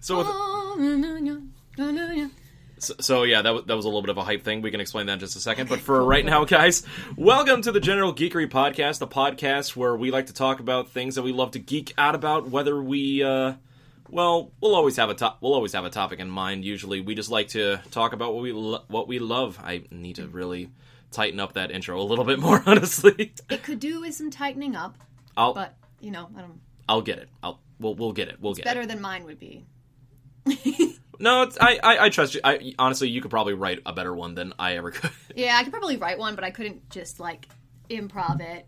So yeah, that was a little bit of a hype thing. We can explain that in just a second. But for right now, guys, welcome to the General Geekery Podcast, the podcast where we like to talk about things that we love to geek out about. Whether we, we'll always have a topic in mind. Usually, we just like to talk about what we love. I need to really tighten up that intro a little bit more, honestly. It could do with some tightening up. But I don't. I'll get it. We'll get it. It's better than mine would be. No, I trust you. Honestly, you could probably write a better one than I ever could. Yeah, I could probably write one, but I couldn't just, improv it.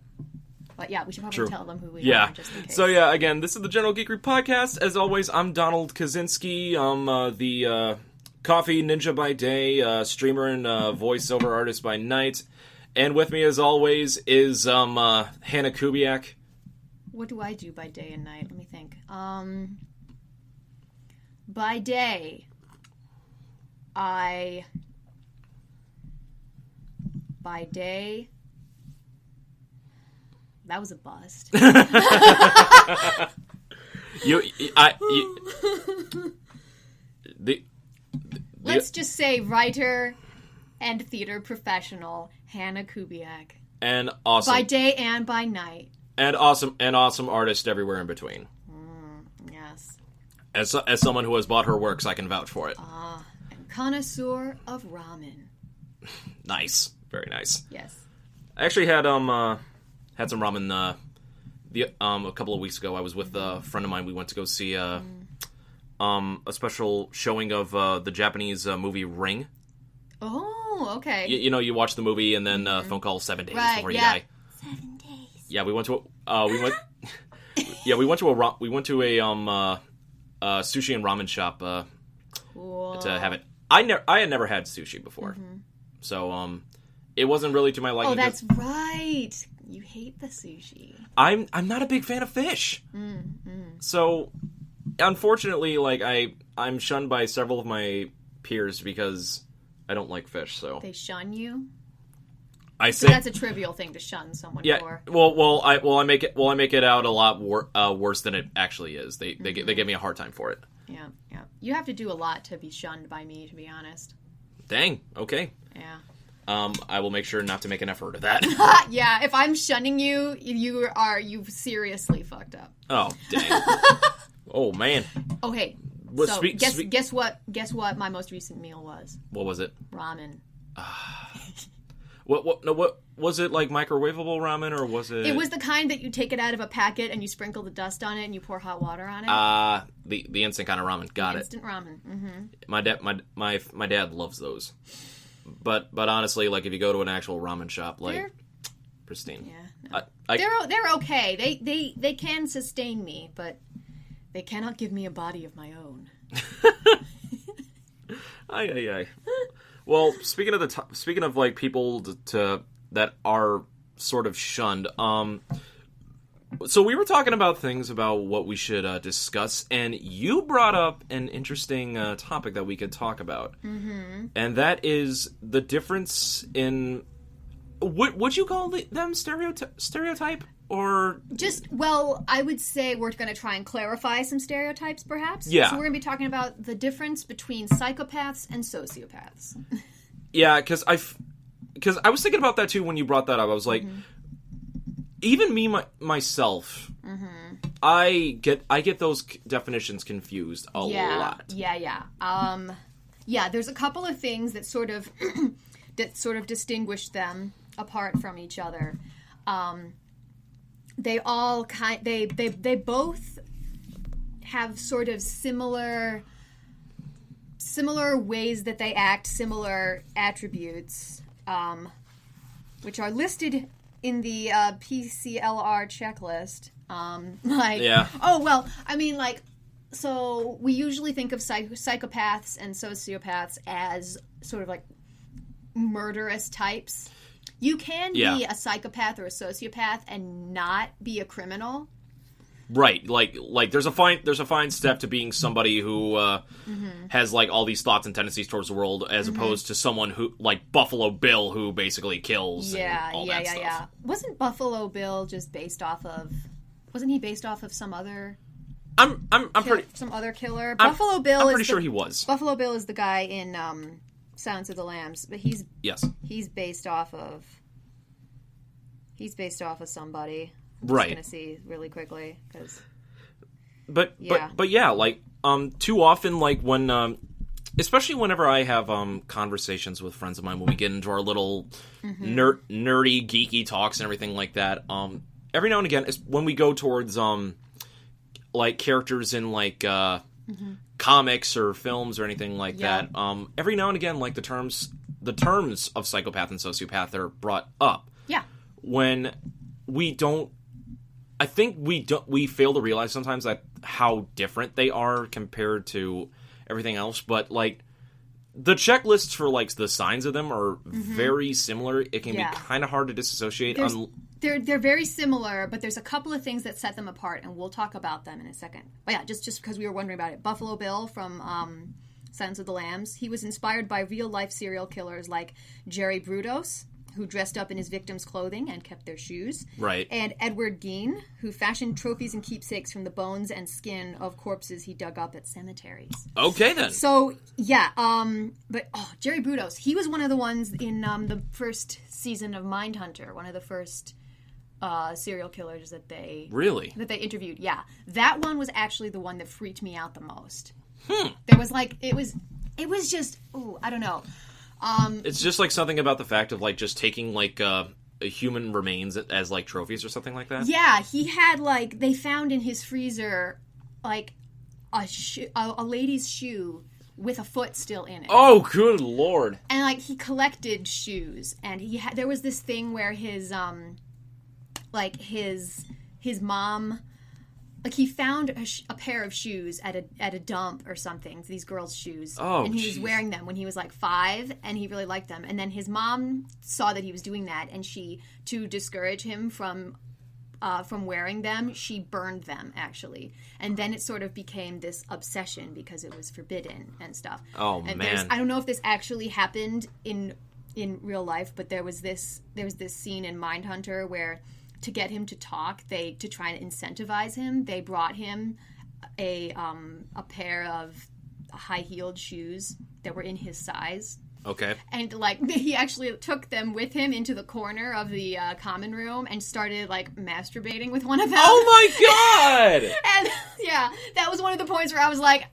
But yeah, we should probably tell them who we are, just in case. So yeah, again, this is the General Geekery Podcast. As always, I'm Donald Kaczynski. I'm the coffee ninja by day, streamer and voiceover artist by night. And with me, as always, is Hannah Kubiak. What do I do by day and night? Let me think. By day, that was a bust. Let's just say writer and theater professional Hannah Kubiak. And awesome. By day and by night. And awesome artist everywhere in between. Yes. As someone who has bought her works, I can vouch for it. And connoisseur of ramen. Nice. Very nice. Yes. I actually had some ramen a couple of weeks ago. I was with a friend of mine. We went to go see a special showing of the Japanese movie Ring. Oh, okay. You watch the movie and then phone call 7 days before you die. 7 days. Yeah, we went to a sushi and ramen shop cool. to have it. I had never had sushi before, so it wasn't really to my liking. Oh, that's right. You hate the sushi. I'm not a big fan of fish, so unfortunately, I'm shunned by several of my peers because I don't like fish. So they shun you. So that's a trivial thing to shun someone for. Well, I make it out a lot worse than it actually is. They give me a hard time for it. Yeah. You have to do a lot to be shunned by me, to be honest. Dang. Okay. Yeah. I will make sure not to make an effort of that. Yeah. If I'm shunning you, you've seriously fucked up. Oh dang. Oh man. Oh hey. Guess what my most recent meal was? What was it? Ramen. What was it, like microwavable ramen, or was it? It was the kind that you take it out of a packet and you sprinkle the dust on it and you pour hot water on it. The instant kind of ramen. Got it. Instant ramen. Mm-hmm. My dad loves those. But honestly, if you go to an actual ramen shop, they're pristine. Yeah. No. They're okay. They can sustain me, but they cannot give me a body of my own. Aye. Well, speaking of people that are sort of shunned, so we were talking about things about what we should discuss, and you brought up an interesting topic that we could talk about, and that is the difference in would you call them stereotype or I would say we're going to try and clarify some stereotypes, perhaps. Yeah. So we're going to be talking about the difference between psychopaths and sociopaths. Yeah, because I was thinking about that too when you brought that up. I was like, even me myself, I get those definitions confused a lot. Yeah. There's a couple of things that sort of distinguish them apart from each other. They all they both have sort of similar ways that they act, similar attributes, which are listed in the PCLR checklist. So we usually think of psychopaths and sociopaths as sort of murderous types. You can be a psychopath or a sociopath and not be a criminal. Right, there's a fine step to being somebody who has all these thoughts and tendencies towards the world, as opposed to someone who Buffalo Bill, who basically kills. And all that stuff. Yeah. Wasn't Buffalo Bill just based off of? Wasn't he based off of some other I'm pretty some other killer. Buffalo Bill. I'm pretty sure he was. Buffalo Bill is the guy in Silence of the Lambs, but he's based off of somebody. I'm just gonna see really quickly because. But yeah, like too often, like when especially whenever I have conversations with friends of mine when we get into our little nerdy geeky talks and everything like that, every now and again, when we go towards like characters in like comics or films or anything like that, every now and again, like the terms of psychopath and sociopath are brought up. Yeah. When we don't, I think we fail to realize sometimes that how different they are compared to everything else. But like the checklists for like the signs of them are very similar. It can be kind of hard to disassociate. They're very similar, but there's a couple of things that set them apart, and we'll talk about them in a second. But yeah, just because we were wondering about it, Buffalo Bill from Silence of the Lambs, he was inspired by real life serial killers like Jerry Brudos, who dressed up in his victims' clothing and kept their shoes. Right. And Edward Gein, who fashioned trophies and keepsakes from the bones and skin of corpses he dug up at cemeteries. Okay, then. So, yeah, but Jerry Brudos, he was one of the ones in the first season of Mindhunter, one of the first serial killers that they interviewed. Yeah. That one was actually the one that freaked me out the most. There was like, it was just, I don't know. It's just like something about the fact of like just taking like a human remains as like trophies or something like that. Yeah, he had like they found in his freezer like a lady's shoe with a foot still in it. Oh, good lord! And like he collected shoes, and there was this thing where his mom. Like, he found a pair of shoes at a dump or something, these girls' shoes. Oh, and he was wearing them when he was, like, 5, and he really liked them. And then his mom saw that he was doing that, and to discourage him from wearing them, she burned them, actually. And then it sort of became this obsession because it was forbidden and stuff. Oh, and man. I don't know if this actually happened in real life, but there was this scene in Mindhunter where, to get him to talk, to try and incentivize him, they brought him a pair of high-heeled shoes that were in his size. Okay. And like he actually took them with him into the corner of the common room and started like masturbating with one of them. Oh my god! And yeah, that was one of the points where I was like,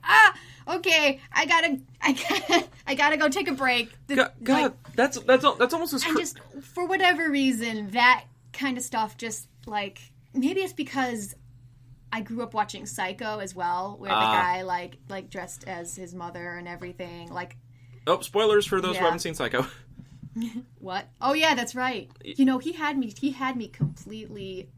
okay, I gotta go take a break. God, like, that's almost as. And just for whatever reason, that kind of stuff just like maybe it's because I grew up watching Psycho as well, where the guy like dressed as his mother and everything. Like, oh, spoilers for those who haven't seen Psycho. What? Oh yeah, that's right. You know, he had me completely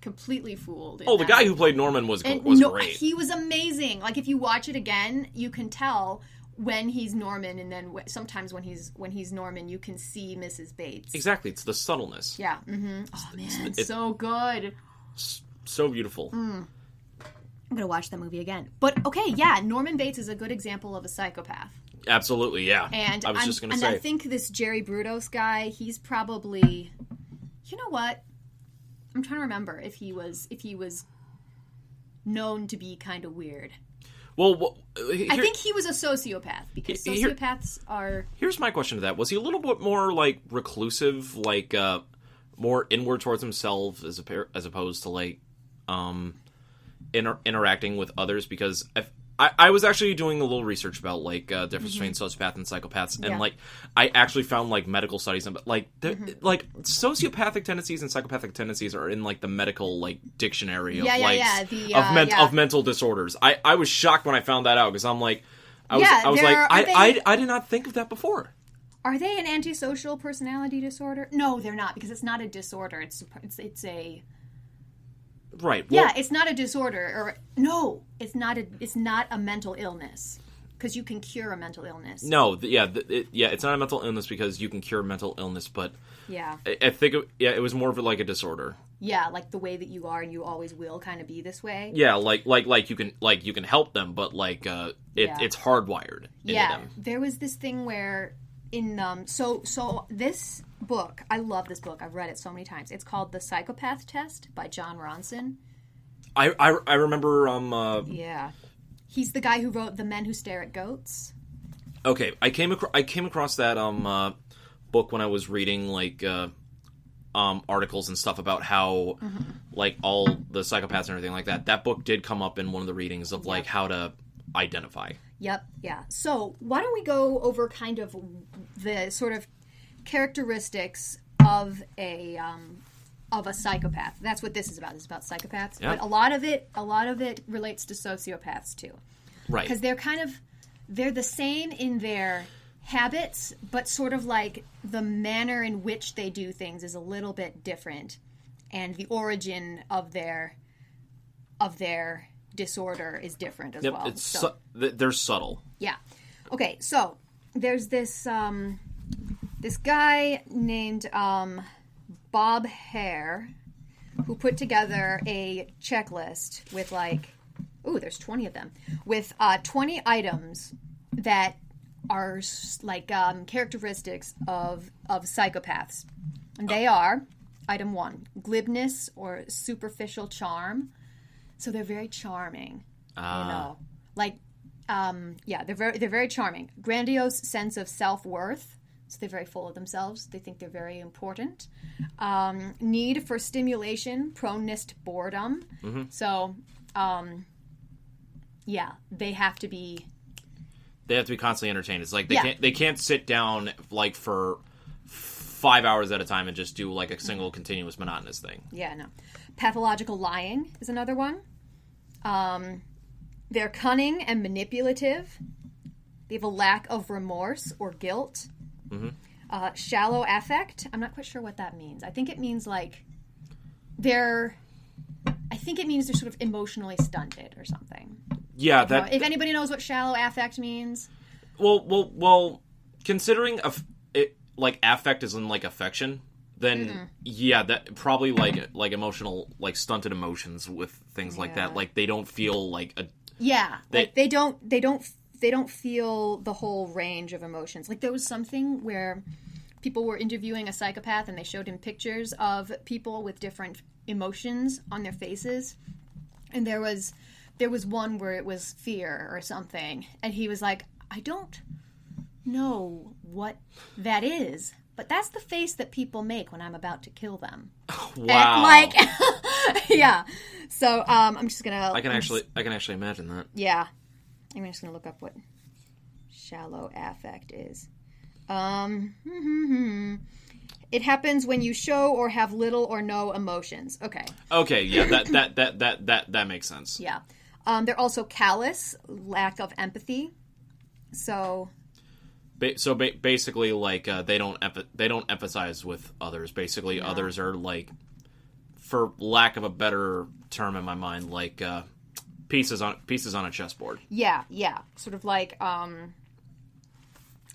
completely fooled. Oh, the guy who played Norman was great. He was amazing. Like, if you watch it again, you can tell when he's Norman, and then sometimes when he's Norman, you can see Mrs. Bates. Exactly, it's the subtleness. Yeah. Mm-hmm. Oh man, so good. So beautiful. I'm gonna watch that movie again. But okay, yeah, Norman Bates is a good example of a psychopath. Absolutely, yeah. And I was just gonna say. I think this Jerry Brudos guy, he's probably, you know what? I'm trying to remember if he was known to be kind of weird. Well, I think he was a sociopath, because sociopaths are... Here's my question to that. Was he a little bit more, like, reclusive, like, more inward towards himself as opposed to, like, interacting with others? Because I was actually doing a little research about, like, difference between sociopath and psychopaths, and, like, I actually found, like, medical studies, like, like, sociopathic tendencies and psychopathic tendencies are in, like, the medical, like, dictionary of, of mental disorders. I was shocked when I found that out, because I'm like, I did not think of that before. Are they an antisocial personality disorder? No, they're not, because it's not a disorder. It's a... Right. Well, yeah, it's not a disorder, or no, it's not a mental illness, because you can cure a mental illness. No, it's not a mental illness because you can cure mental illness, but yeah, I think it was more of like a disorder. Yeah, like the way that you are and you always will kind of be this way. Yeah, like you can help them, but like it's hardwired into them. There was this thing where in so this book, I love this book. I've read it so many times. It's called The Psychopath Test by John Ronson. I remember. Yeah, he's the guy who wrote The Men Who Stare at Goats. Okay, I came across that book when I was reading like articles and stuff about how like all the psychopaths and everything like that. That book did come up in one of the readings of like how to identify. Yep, yeah. So why don't we go over kind of the sort of characteristics of a psychopath? That's what this is about. It's about psychopaths, but a lot of it relates to sociopaths too, right? Because they're the same in their habits, but sort of like the manner in which they do things is a little bit different, and the origin of their disorder is different as well. They're subtle. Yeah. Okay, so there's this this guy named Bob Hare who put together a checklist with there's 20 of them, with 20 items that are like characteristics of psychopaths. And they are, item 1, glibness or superficial charm. So they're very charming, they're very charming. Grandiose sense of self-worth. So they're very full of themselves. They think they're very important. Need for stimulation, proneness to boredom. Mm-hmm. So, they have to be constantly entertained. It's like they can't sit down like for 5 hours at a time and just do like a single continuous monotonous thing. Yeah, no. Pathological lying is another one. They're cunning and manipulative. They have a lack of remorse or guilt. Mm-hmm. Shallow affect. I'm not quite sure what that means. I think it means they're sort of emotionally stunted or something. Yeah, if anybody knows what shallow affect means. Well, considering like affect is in like affection, then that probably like emotional, like stunted emotions with things like that. Like they don't feel like a they don't feel the whole range of emotions. Like there was something where people were interviewing a psychopath and they showed him pictures of people with different emotions on their faces, and there was one where it was fear or something, and he was like, I don't know what that is, but that's the face that people make when I'm about to kill them. Wow. And yeah. So I'm just gonna. I can actually imagine that. Yeah. I'm just gonna look up what shallow affect is. It happens when you show or have little or no emotions. Okay. Okay. Yeah. That makes sense. Yeah. They're also callous, lack of empathy. So basically, like they don't empathize with others. Basically, others are like, for lack of a better term in my mind, like pieces on a chessboard. Yeah. Sort of like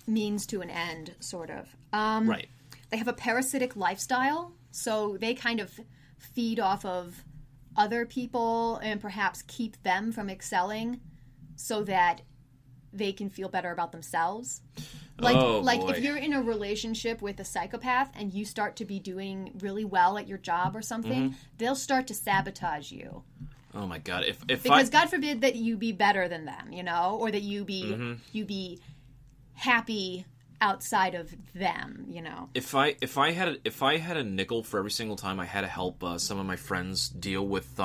means to an end, sort of. Right. They have a parasitic lifestyle, so they kind of feed off of other people and perhaps keep them from excelling so that they can feel better about themselves. If you're in a relationship with a psychopath and you start to be doing really well at your job or something, they'll start to sabotage you. Oh my God! Because God forbid that you be better than them, or that you be happy outside of them, If I had a nickel for every single time I had to help some of my friends deal with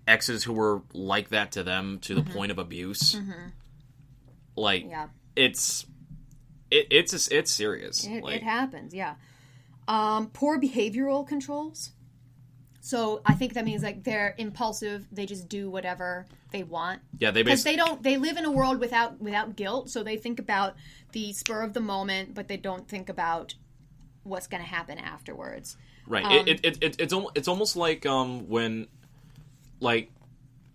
exes who were like that to them to the point of abuse, it's serious. It happens, yeah. Poor behavioral controls. So I think that means like they're impulsive. They just do whatever they want. Yeah, they live in a world without guilt. So they think about the spur of the moment, but they don't think about what's going to happen afterwards. Right. It's almost like when like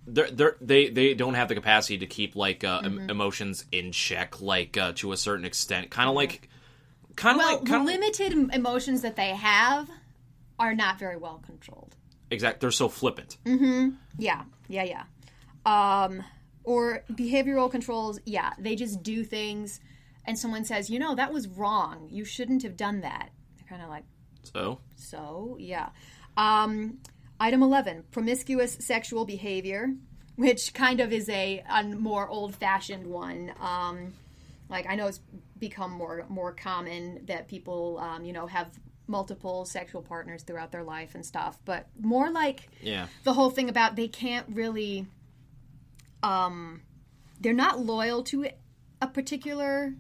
they don't have the capacity to keep like emotions in check, like to a certain extent. The limited emotions that they have are not very well controlled. Exactly. They're so flippant. Mm-hmm. Yeah. Or behavioral controls, they just do things and someone says, that was wrong. You shouldn't have done that. They're kind of like, So, yeah. Item 11, promiscuous sexual behavior, which kind of is a more old-fashioned one. Like, I know it's become more common that people, have multiple sexual partners throughout their life and stuff, but more like the whole thing about they can't really, they're not loyal to a particular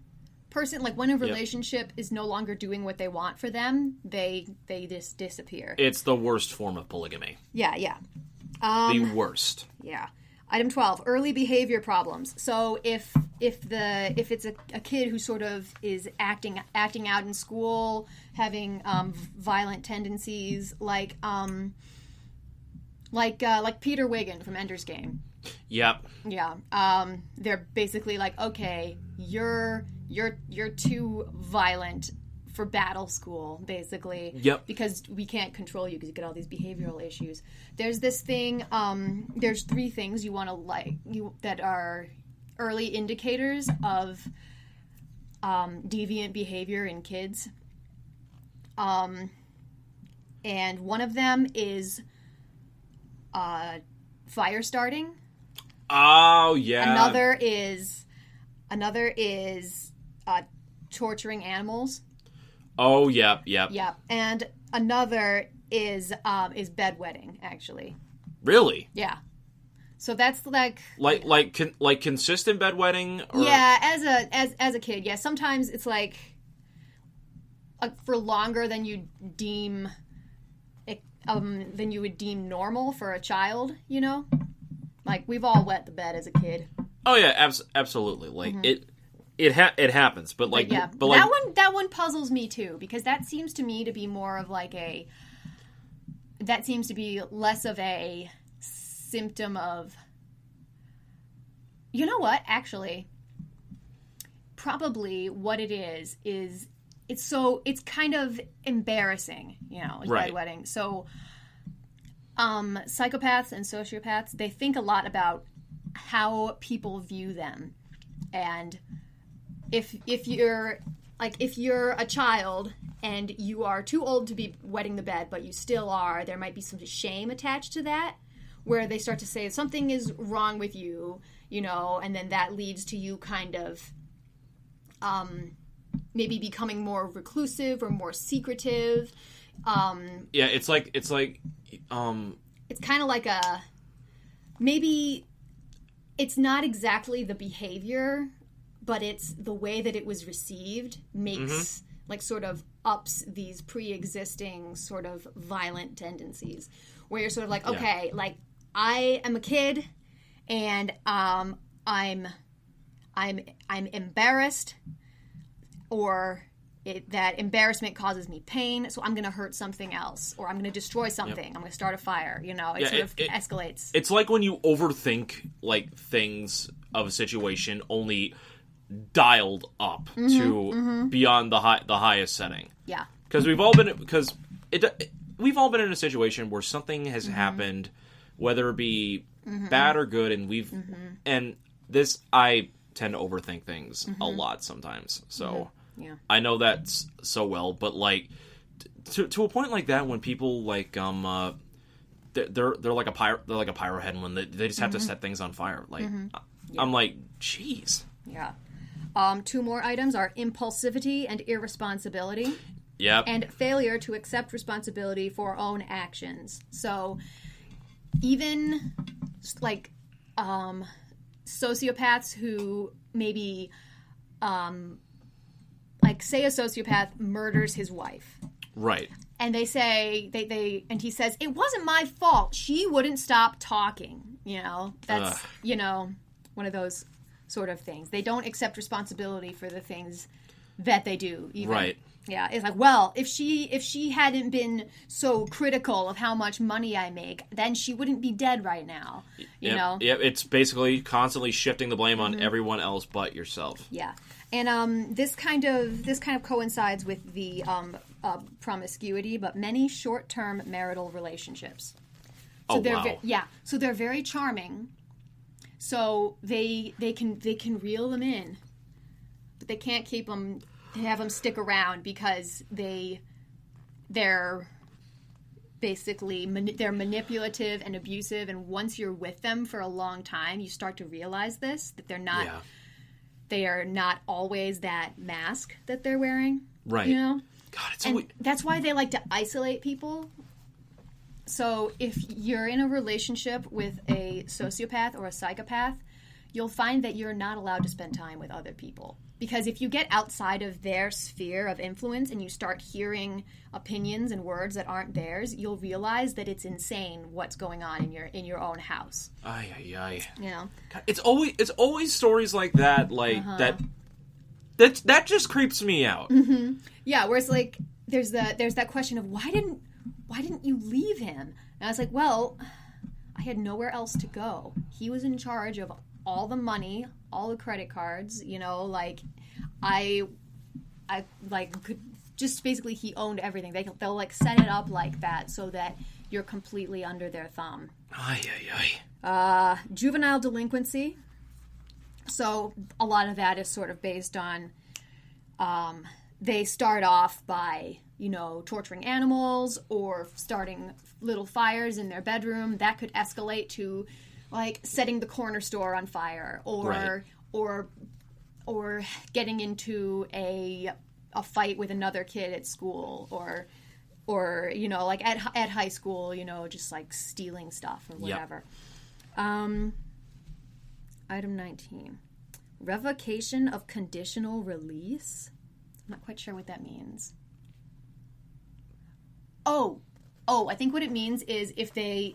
person. Like, when a relationship is no longer doing what they want for them, they just disappear. It's the worst form of polygamy. Yeah. The worst. Yeah. Item 12, early behavior problems. So if it's a kid who sort of is acting out in school, having violent tendencies, like Peter Wiggin from Ender's Game. Yep. Yeah. They're basically like, okay, you're too violent for battle school, basically. Yep. Because we can't control you because you get all these behavioral issues. There's this thing, there's 3 things you want to that are early indicators of deviant behavior in kids. And one of them is fire starting. Oh, yeah. Another is torturing animals. Oh, yep. Yeah, and another is bedwetting, actually. Really? Yeah. So that's like consistent bedwetting. Or... Yeah, as a kid, yeah. Sometimes it's like for longer than you deem would deem normal for a child. You know, like we've all wet the bed as a kid. Oh yeah, absolutely. Like it happens, but like that one puzzles me too, because that seems to me to be more of like that seems to be less of a symptom of, you know what, actually probably what it is it's kind of embarrassing, right. Bedwetting. So psychopaths and sociopaths, they think a lot about how people view them. And if you're a child and you are too old to be wetting the bed, but you still are, there might be some shame attached to that, where they start to say something is wrong with you, and then that leads to you kind of maybe becoming more reclusive or more secretive. It's kind of like maybe it's not exactly the behavior, but it's the way that it was received makes sort of ups these pre-existing sort of violent tendencies, where you're sort of like, okay, like I am a kid and I'm embarrassed, or that embarrassment causes me pain, so I'm going to hurt something else, or I'm going to destroy something. I'm going to start a fire. It escalates. It's like when you overthink like things of a situation, only dialed up to beyond the highest setting. Yeah, because we've all been in a situation where something has happened, whether it be bad or good, and and this, I tend to overthink things a lot sometimes. So I know that so well, but like to a point like that, when people like they're like a pyro head when they just have to set things on fire. Like I'm like, jeez. Yeah. 2 more items are impulsivity and irresponsibility. Yep. And failure to accept responsibility for own actions. So even like sociopaths who maybe like say a sociopath murders his wife. Right. And they say and he says, it wasn't my fault. She wouldn't stop talking. That's one of those sort of things. They don't accept responsibility for the things that they do. Even. Right. Yeah, it's like, well, if she hadn't been so critical of how much money I make, then she wouldn't be dead right now. You know? Yeah, it's basically constantly shifting the blame on everyone else but yourself. Yeah. And this kind of coincides with the promiscuity, but many short-term marital relationships. So so they're very charming. So they can reel them in, but they can't keep them. They have them stick around because they're basically they're manipulative and abusive, and once you're with them for a long time, you start to realize that they're not they are not always that mask that they're wearing. Right. You know? God, that's why they like to isolate people. So if you're in a relationship with a sociopath or a psychopath, you'll find that you're not allowed to spend time with other people. Because if you get outside of their sphere of influence and you start hearing opinions and words that aren't theirs, you'll realize that it's insane what's going on in your own house. Ay, ay, ay. You know? God, it's always stories like that, like that just creeps me out. Mm-hmm. Yeah, where it's like there's that question of why didn't you leave him? And I was like, well, I had nowhere else to go. He was in charge of all the money, all the credit cards, you know, like I like could just basically he owned everything. They'll like set it up like that so that you're completely under their thumb. Ay, ay, ay. Juvenile delinquency. So a lot of that is sort of based on they start off by, you know, torturing animals or starting little fires in their bedroom. That could escalate to like setting the corner store on fire or getting into a fight with another kid at school or you know, like at high school, you know, just like stealing stuff or whatever. Yep. Item 19. Revocation of conditional release. I'm not quite sure what that means. Oh, I think what it means is if they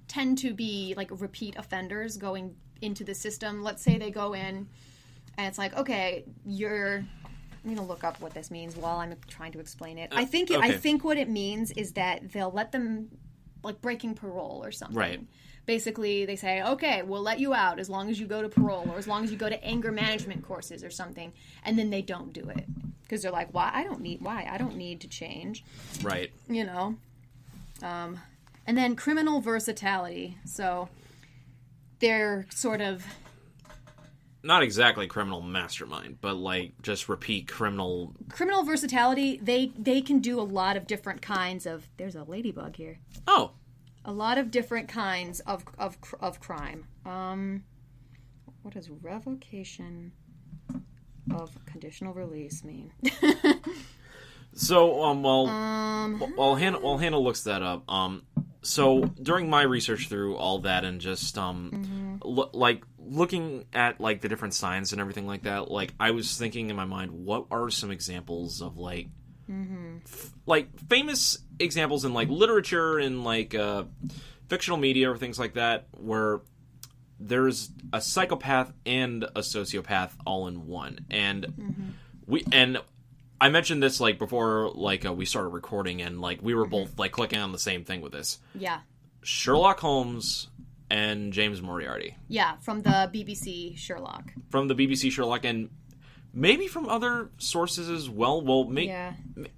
tend to be like repeat offenders going into the system. Let's say they go in and it's like, okay, I'm going to look up what this means while I'm trying to explain it. I think what it means is that they'll let them like breaking parole or something. Right. Basically, they say, okay, we'll let you out as long as you go to parole or as long as you go to anger management courses or something. And then they don't do it because they're like, why? I don't need to change. Right. You know? And then criminal versatility. So they're sort of... Not exactly criminal mastermind, but like just repeat criminal... Criminal versatility, they can do a lot of different kinds of... There's a ladybug here. Oh. A lot of different kinds of crime. What does revocation of conditional release mean? So, while Hannah looks that up, so during my research through all that and just looking at like the different signs and everything like that, like I was thinking in my mind, what are some examples of like like famous examples in like literature and like fictional media or things like that where there's a psychopath and a sociopath all in one, and I mentioned this like before like we started recording, and like we were both like clicking on the same thing with this. Yeah. Sherlock Holmes and James Moriarty. Yeah, from the BBC Sherlock. From the BBC Sherlock, and maybe from other sources as well. Well, maybe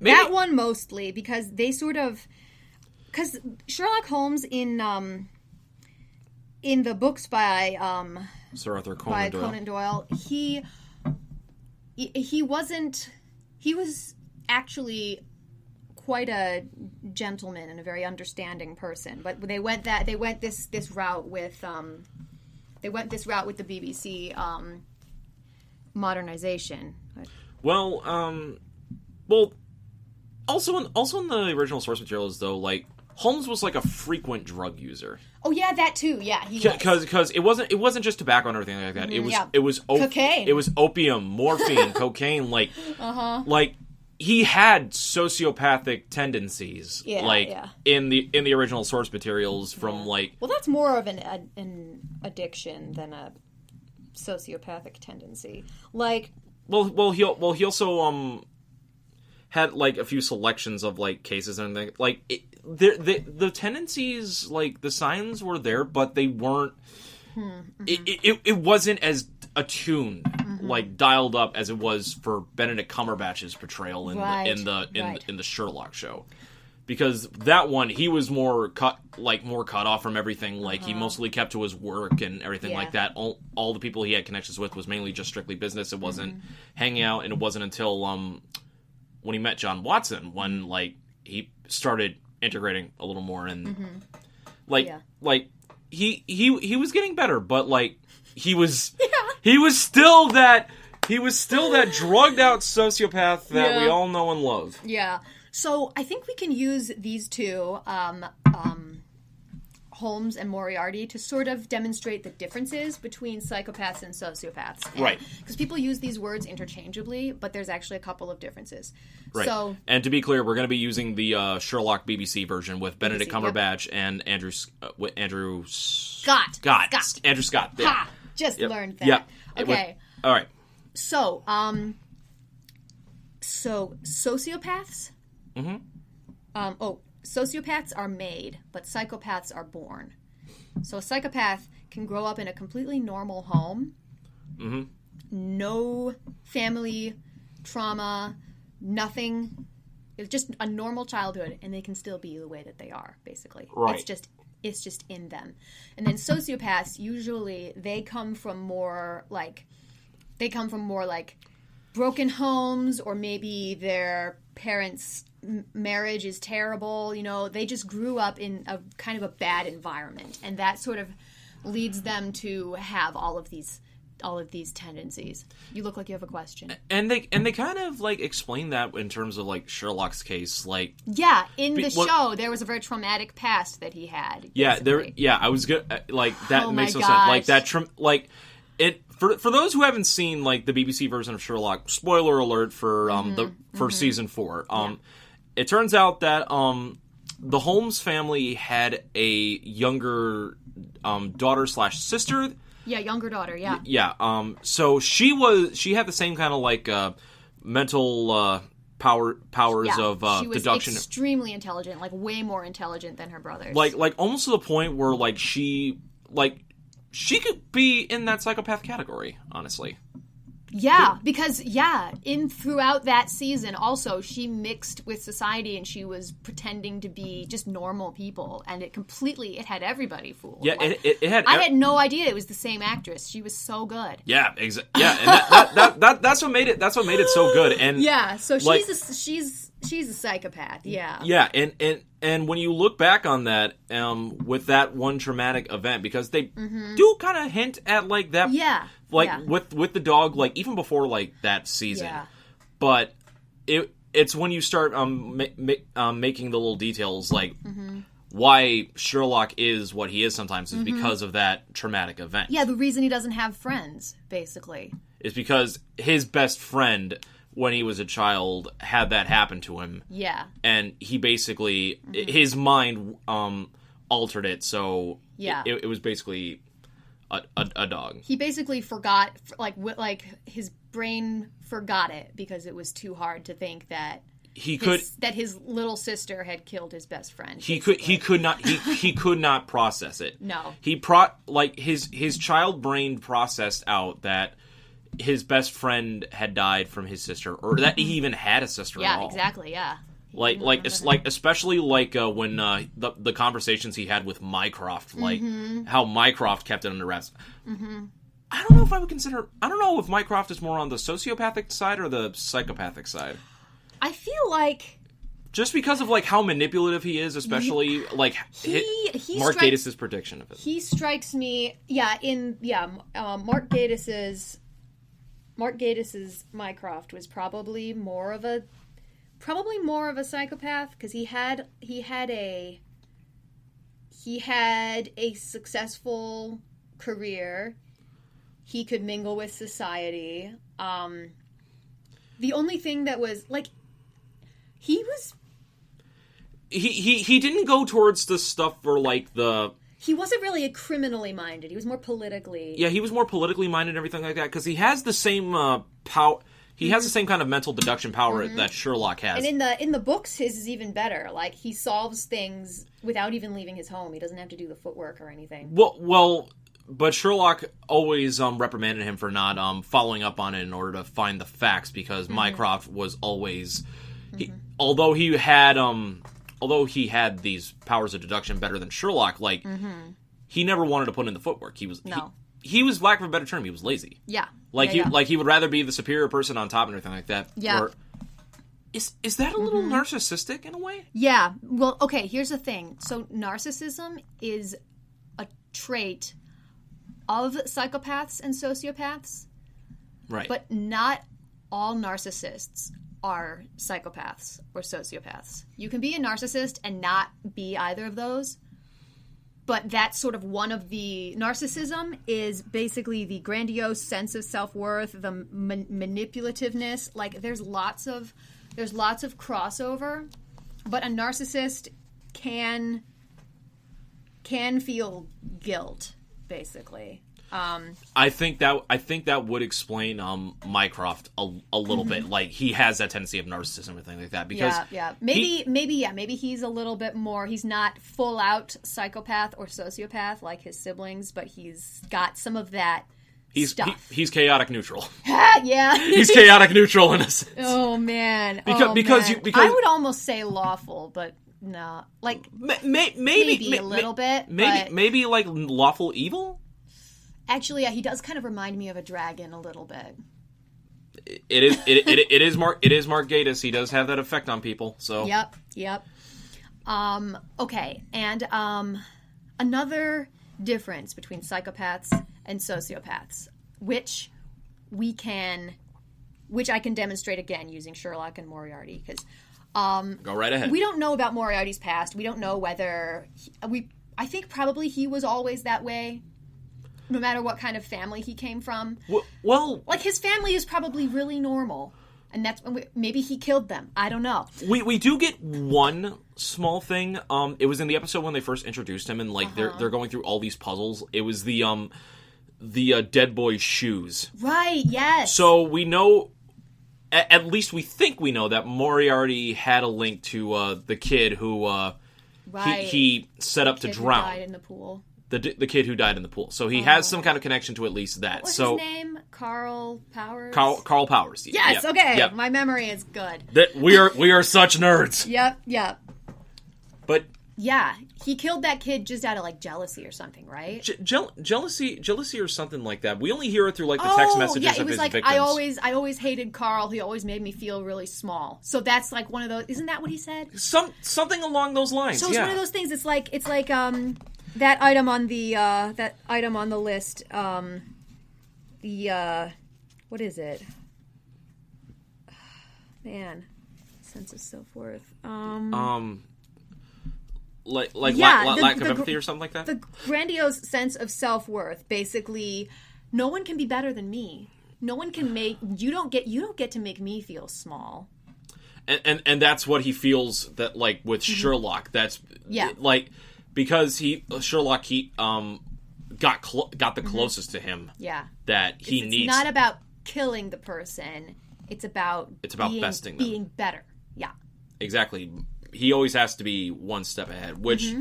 that one mostly because they sort of because Sherlock Holmes in the books by Sir Arthur Conan Doyle, he was actually quite a gentleman and a very understanding person, but they went this route with the BBC modernization. Well, also in the original source materials though, like Holmes was like a frequent drug user. Oh yeah, that too. Yeah, because it wasn't just tobacco and everything like that. It was cocaine. It was opium, morphine, cocaine. Like like he had sociopathic tendencies. In the original source materials from like. Well, that's more of an addiction than a sociopathic tendency. Like. Well, he also had like a few selections of like cases and things. Like the tendencies, like the signs were there, but they weren't. It wasn't as attuned, like dialed up as it was for Benedict Cumberbatch's portrayal in the Sherlock show. Because that one, he was more cut off from everything. Like he mostly kept to his work and everything like that. All the people he had connections with was mainly just strictly business. It wasn't hanging out, and it wasn't until when he met John Watson when like he started integrating a little more, and like he was getting better, but like he was still that drugged out sociopath that we all know and love. Yeah. So I think we can use these two, Holmes and Moriarty, to sort of demonstrate the differences between psychopaths and sociopaths. Right. Because people use these words interchangeably, but there's actually a couple of differences. Right. So, and to be clear, we're going to be using the Sherlock BBC version with Benedict Cumberbatch and Andrew Scott. Andrew Scott. Yeah. Ha! Just learned that. Yeah. Okay. All right. So, sociopaths. Sociopaths are made, but psychopaths are born. So a psychopath can grow up in a completely normal home, no family trauma, nothing. It's just a normal childhood, and they can still be the way that they are, basically. Right. It's just in them. And then sociopaths, usually, they come from more like broken homes, or maybe their parents' marriage is terrible. You know, they just grew up in a kind of a bad environment, and that sort of leads them to have all of these tendencies. You look like you have a question. And they kind of like explain that in terms of like Sherlock's case, like in the show there was a very traumatic past that he had. I was good. Like that makes no sense. Like that For those who haven't seen like the BBC version of Sherlock, spoiler alert for season 4. It turns out that the Holmes family had a younger daughter/sister. Yeah, younger daughter. Yeah. Yeah. So she had the same kind of like mental powers of she was deduction. Extremely intelligent, like way more intelligent than her brothers. Like almost to the point where like she could be in that psychopath category, honestly. Yeah, because throughout that season also she mixed with society, and she was pretending to be just normal people, and it had everybody fooled. Yeah, like, it had. I had no idea it was the same actress. She was so good. Yeah, exactly. Yeah, and that's what made it. That's what made it so good. And yeah, so she's a psychopath. Yeah. Yeah, and when you look back on that, with that one traumatic event, because they do kind of hint at like that. Yeah. With the dog, like even before like that season, but it's when you start making the little details like why Sherlock is what he is sometimes is because of that traumatic event. Yeah, the reason he doesn't have friends, basically, is because his best friend, when he was a child, had that happen to him. Yeah, and he basically his mind altered it, so it was basically. A dog. He basically forgot, like his brain forgot it because it was too hard to think that that his little sister had killed his best friend. He could not process it. No, his child brain processed out that his best friend had died from his sister, or that he even had a sister. Yeah, at all. Exactly. Yeah. Especially when the conversations he had with Mycroft, like how Mycroft kept it under wraps. I don't know if Mycroft is more on the sociopathic side or the psychopathic side. I feel like just because of like how manipulative he is, especially Mark Gatiss' prediction of it. He strikes me, Mark Gatiss's Mycroft was probably more of a psychopath, because he had a successful career. He could mingle with society. The only thing that was like he didn't go towards the stuff for like the. He wasn't really a criminally minded. He was more politically. Yeah, he was more politically minded and everything like that, because he has the same power. He has the same kind of mental deduction power that Sherlock has. And in the books, his is even better. Like, he solves things without even leaving his home. He doesn't have to do the footwork or anything. Well, but Sherlock always reprimanded him for not following up on it in order to find the facts, because Mycroft was always... Although he had these powers of deduction better than Sherlock, like, he never wanted to put in the footwork. He was... No. He was, lack of a better term, he was lazy. Yeah. He would rather be the superior person on top and everything like that. Yeah. Is that a little narcissistic in a way? Yeah. Well, okay, here's the thing. So narcissism is a trait of psychopaths and sociopaths. Right. But not all narcissists are psychopaths or sociopaths. You can be a narcissist and not be either of those. But that's sort of one of the... Narcissism is basically the grandiose sense of self-worth, the manipulativeness. Like, there's lots of crossover, but a narcissist can feel guilt, basically. I think that would explain Mycroft a little bit. Like, he has that tendency of narcissism and things like that. Because maybe he's a little bit more. He's not full out psychopath or sociopath like his siblings, but he's got some of that. He's chaotic neutral. Yeah, he's chaotic neutral in a sense. Oh man, because I would almost say lawful, but no, like maybe a little bit. Maybe like lawful evil. Actually, yeah, he does kind of remind me of a dragon a little bit. It is Mark Gatiss. He does have that effect on people. So yep. Okay, and another difference between psychopaths and sociopaths, which I can demonstrate again using Sherlock and Moriarty, because go right ahead. We don't know about Moriarty's past. We don't know whether I think probably he was always that way, no matter what kind of family he came from. Well, like his family is probably really normal, and that's maybe he killed them. I don't know. We do get one small thing. It was in the episode when they first introduced him, and like they're going through all these puzzles. It was the dead boy's shoes. Right. Yes. So we know, at least we think we know, that Moriarty had a link to the kid who he set up to drown. Who died in the pool. The kid who died in the pool. So he has some kind of connection to at least that. What was his name? Carl Powers? Carl Powers. Yes, yep. Okay. Yep. My memory is good. We are such nerds. Yep. But yeah, he killed that kid just out of like jealousy or something, right? Jealousy or something like that. We only hear it through like the text messages of his victims. I always hated Carl. He always made me feel really small. So that's like one of those. Isn't that what he said? Something along those lines. So it's one of those things. It's like that item on the list. What is it? Man, sense of self-worth. Lack of empathy or something like that. The grandiose sense of self-worth. Basically, no one can be better than me. No one can make you don't get to make me feel small. And that's what he feels that like with Sherlock. That's like. Because Sherlock got the closest to him. Yeah. That he needs. It's not about killing the person. It's about besting them. Being better. Yeah. Exactly. He always has to be one step ahead, which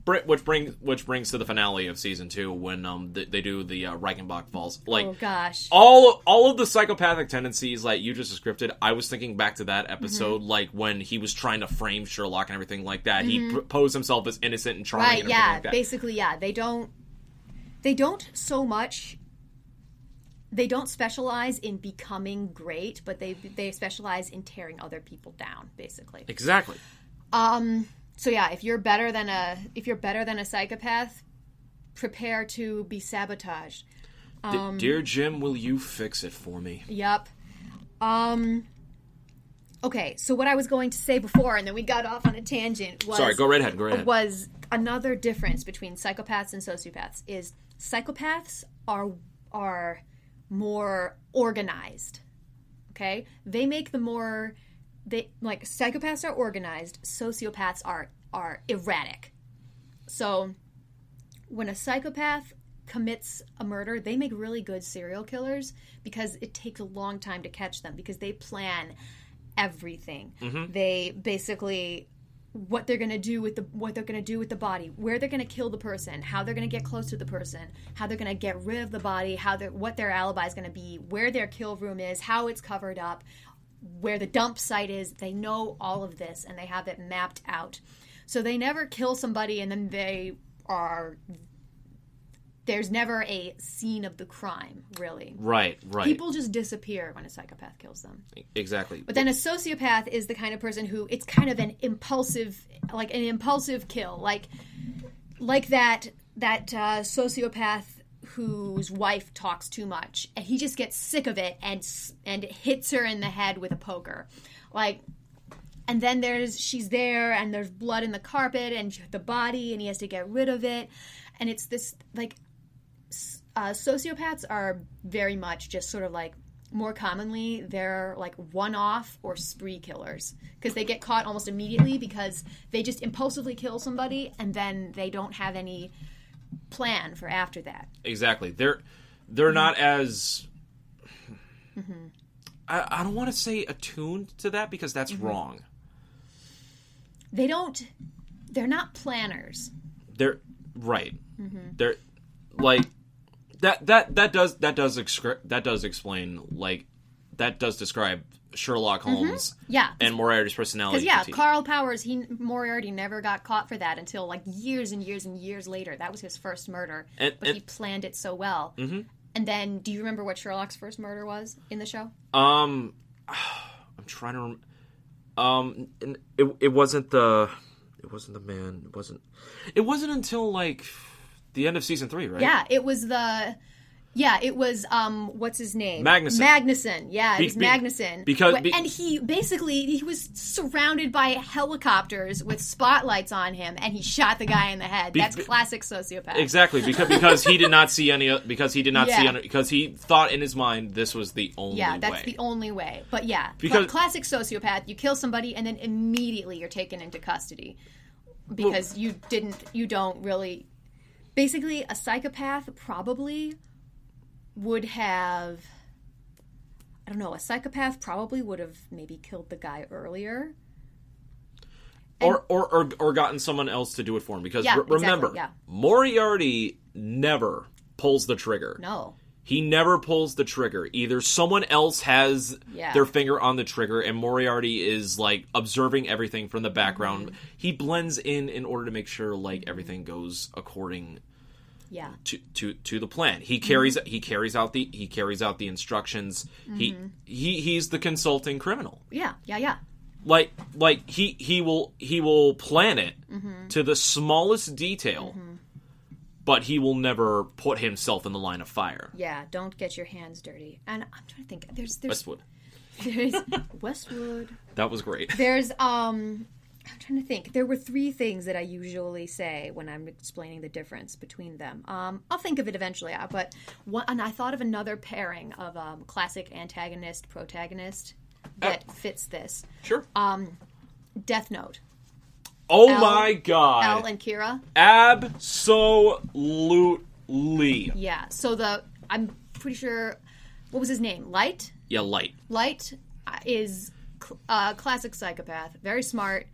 brings to the finale of season 2 when they do the Reichenbach Falls. Like, oh gosh, all of the psychopathic tendencies like you just described. I was thinking back to that episode, like when he was trying to frame Sherlock and everything like that. He posed himself as innocent and charming. Right? And everything like that. Basically, yeah. They don't so much. They don't specialize in becoming great, but they specialize in tearing other people down. Basically, exactly. So yeah, if you're better than a psychopath, prepare to be sabotaged. Dear Jim, will you fix it for me? Yep. Okay, so what I was going to say before, and then we got off on a tangent, was... Sorry, go right ahead. Was another difference between psychopaths and sociopaths is psychopaths are more organized. Okay? They make the more... psychopaths are organized, sociopaths are erratic. So when a psychopath commits a murder, they make really good serial killers because it takes a long time to catch them because they plan everything. They basically what they're going to do with the body, where they're going to kill the person, how they're going to get close to the person, how they're going to get rid of the body, what their alibi is going to be, where their kill room is, how it's covered up, where the dump site is. They know all of this and they have it mapped out. So they never kill somebody and then they are there's never a scene of the crime, really. Right. People just disappear when a psychopath kills them. Exactly. But then a sociopath is the kind of person who, it's kind of an impulsive kill. Like that sociopath whose wife talks too much, and he just gets sick of it and hits her in the head with a poker. And then she's there, and there's blood in the carpet and the body, and he has to get rid of it. And it's this, sociopaths are very much just sort of more commonly, they're one-off or spree killers, because they get caught almost immediately because they just impulsively kill somebody and then they don't have any plan for after that. Exactly. They're not as... I don't want to say attuned to that, because that's wrong. They're not planners. They're right. They're that does explain, that does describe Sherlock Holmes and Moriarty's personality. Because Carl Powers, Moriarty never got caught for that until years and years and years later. That was his first murder, but he planned it so well. And then, do you remember what Sherlock's first murder was in the show? I'm trying to remember. It wasn't the man. It wasn't until the end of season 3, right? Yeah, it was what's his name? Magnuson. Yeah, it was Magnuson. And he was surrounded by helicopters with spotlights on him, and he shot the guy in the head. That's classic sociopath. Exactly, because he did not see any. Because he thought in his mind this was the only way. Yeah, that's the only way. But because classic sociopath, you kill somebody and then immediately you're taken into custody because you don't really. Basically, a psychopath probably would have, I don't know, a psychopath probably would have maybe killed the guy earlier. Or gotten someone else to do it for him. Because remember, Moriarty never pulls the trigger. No. He never pulls the trigger. Either someone else has their finger on the trigger, and Moriarty is observing everything from the background. He blends in order to make sure everything goes according to the plan. He carries out the instructions. He's the consulting criminal. Yeah. He will plan it to the smallest detail. But he will never put himself in the line of fire. Yeah, don't get your hands dirty. And I'm trying to think. There's Westwood. There's Westwood. That was great. There's I'm trying to think. There were 3 things that I usually say when I'm explaining the difference between them. I'll think of it eventually. But and I thought of another pairing of classic antagonist protagonist that fits this. Sure. Death Note. Oh my god. Elle and Kira. Absolutely. Yeah. So I'm pretty sure, what was his name? Light? Yeah, Light. Light is a classic psychopath. Very smart.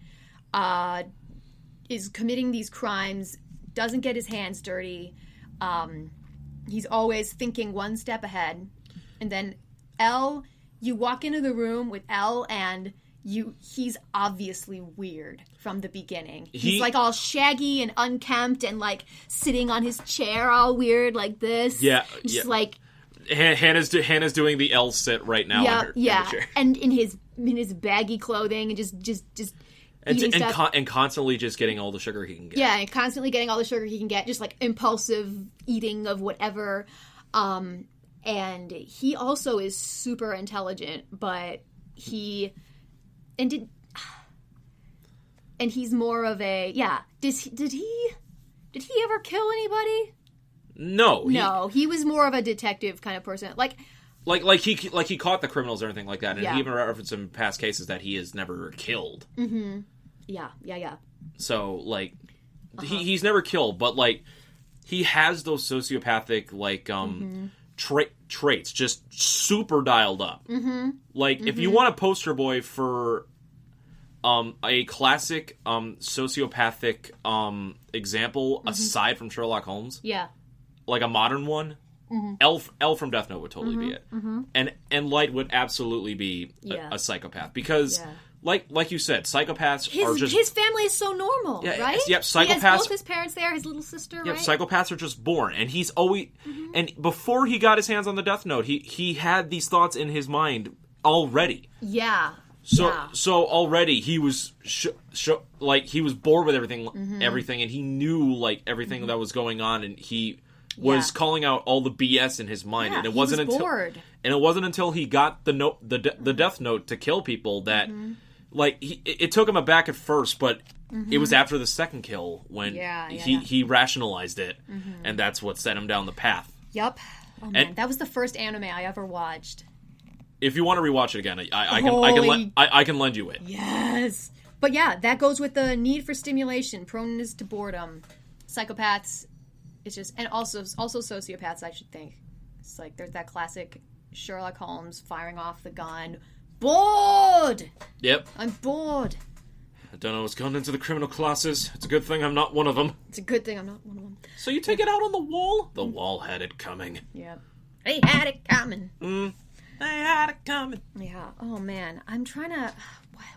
Is committing these crimes. Doesn't get his hands dirty. He's always thinking one step ahead. And then Elle, you walk into the room with Elle and... he's obviously weird from the beginning. He's all shaggy and unkempt and sitting on his chair all weird like this. Yeah. Just Hannah's doing the L sit right now. Yeah, in her chair. And in his baggy clothing and just eating stuff. And constantly just getting all the sugar he can get. Yeah, and constantly getting all the sugar he can get, just impulsive eating of whatever. And he also is super intelligent, but and he's more of a did he ever kill anybody? No, he was more of a detective kind of person. He caught the criminals or anything like that, and he even referenced in past cases that he has never killed. Yeah. So he's never killed, but he has those sociopathic traits, just super dialed up. If you want a poster boy for a classic sociopathic example aside from Sherlock Holmes, a modern one, Elle from Death Note would totally be it, and Light would absolutely be a psychopath because like you said, psychopaths are just... His family is so normal, right? Yep, psychopaths... He has both his parents there, his little sister, Yep, right? psychopaths are just born, and he's always... And before he got his hands on the Death Note, he had these thoughts in his mind already. Yeah. So already he was he was bored with everything, and he knew like everything that was going on, and he was calling out all the BS in his mind, and it wasn't until he got the Death Note to kill people that it took him aback at first, but it was after the second kill when he rationalized it, and that's what set him down the path. Yep. Oh man, that was the first anime I ever watched. If you want to rewatch it again, I can lend you it. Yes. But yeah, that goes with the need for stimulation, proneness to boredom. Psychopaths, it's just, and also sociopaths, I should think. It's like there's that classic Sherlock Holmes firing off the gun. Bored! Yep. I'm bored. I don't know what's gone into the criminal classes. It's a good thing I'm not one of them. It's a good thing I'm not one of them. So you take it out on the wall? The wall had it coming. Yeah. They had it coming. They had it coming. Yeah. Oh man, I'm trying to.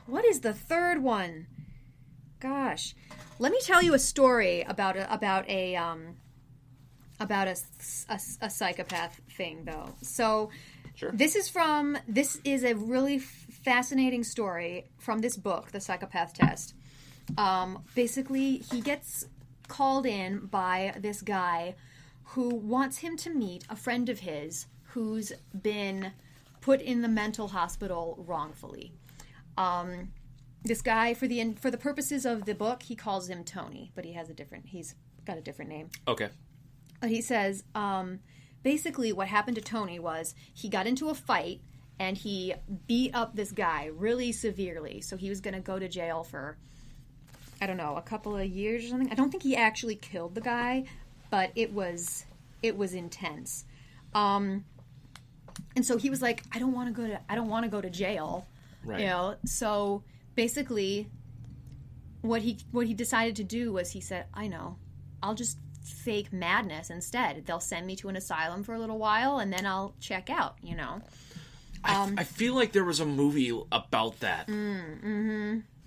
What is the third one? Gosh, let me tell you a story about a psychopath thing though. So, sure. This is a really fascinating story from this book, The Psychopath Test. Basically, he gets called in by this guy who wants him to meet a friend of his who's been put in the mental hospital wrongfully. This guy, for the purposes of the book, he calls him Tony, but he's got a different name. Okay. But he says, basically what happened to Tony was he got into a fight and he beat up this guy really severely. So he was going to go to jail for, I don't know, a couple of years or something. I don't think he actually killed the guy, but it was intense. And so he was like, I don't want to go to jail. Right. You know, so basically what he decided to do was he said, I know, I'll just fake madness instead. They'll send me to an asylum for a little while and then I'll check out, you know. I feel like there was a movie about that.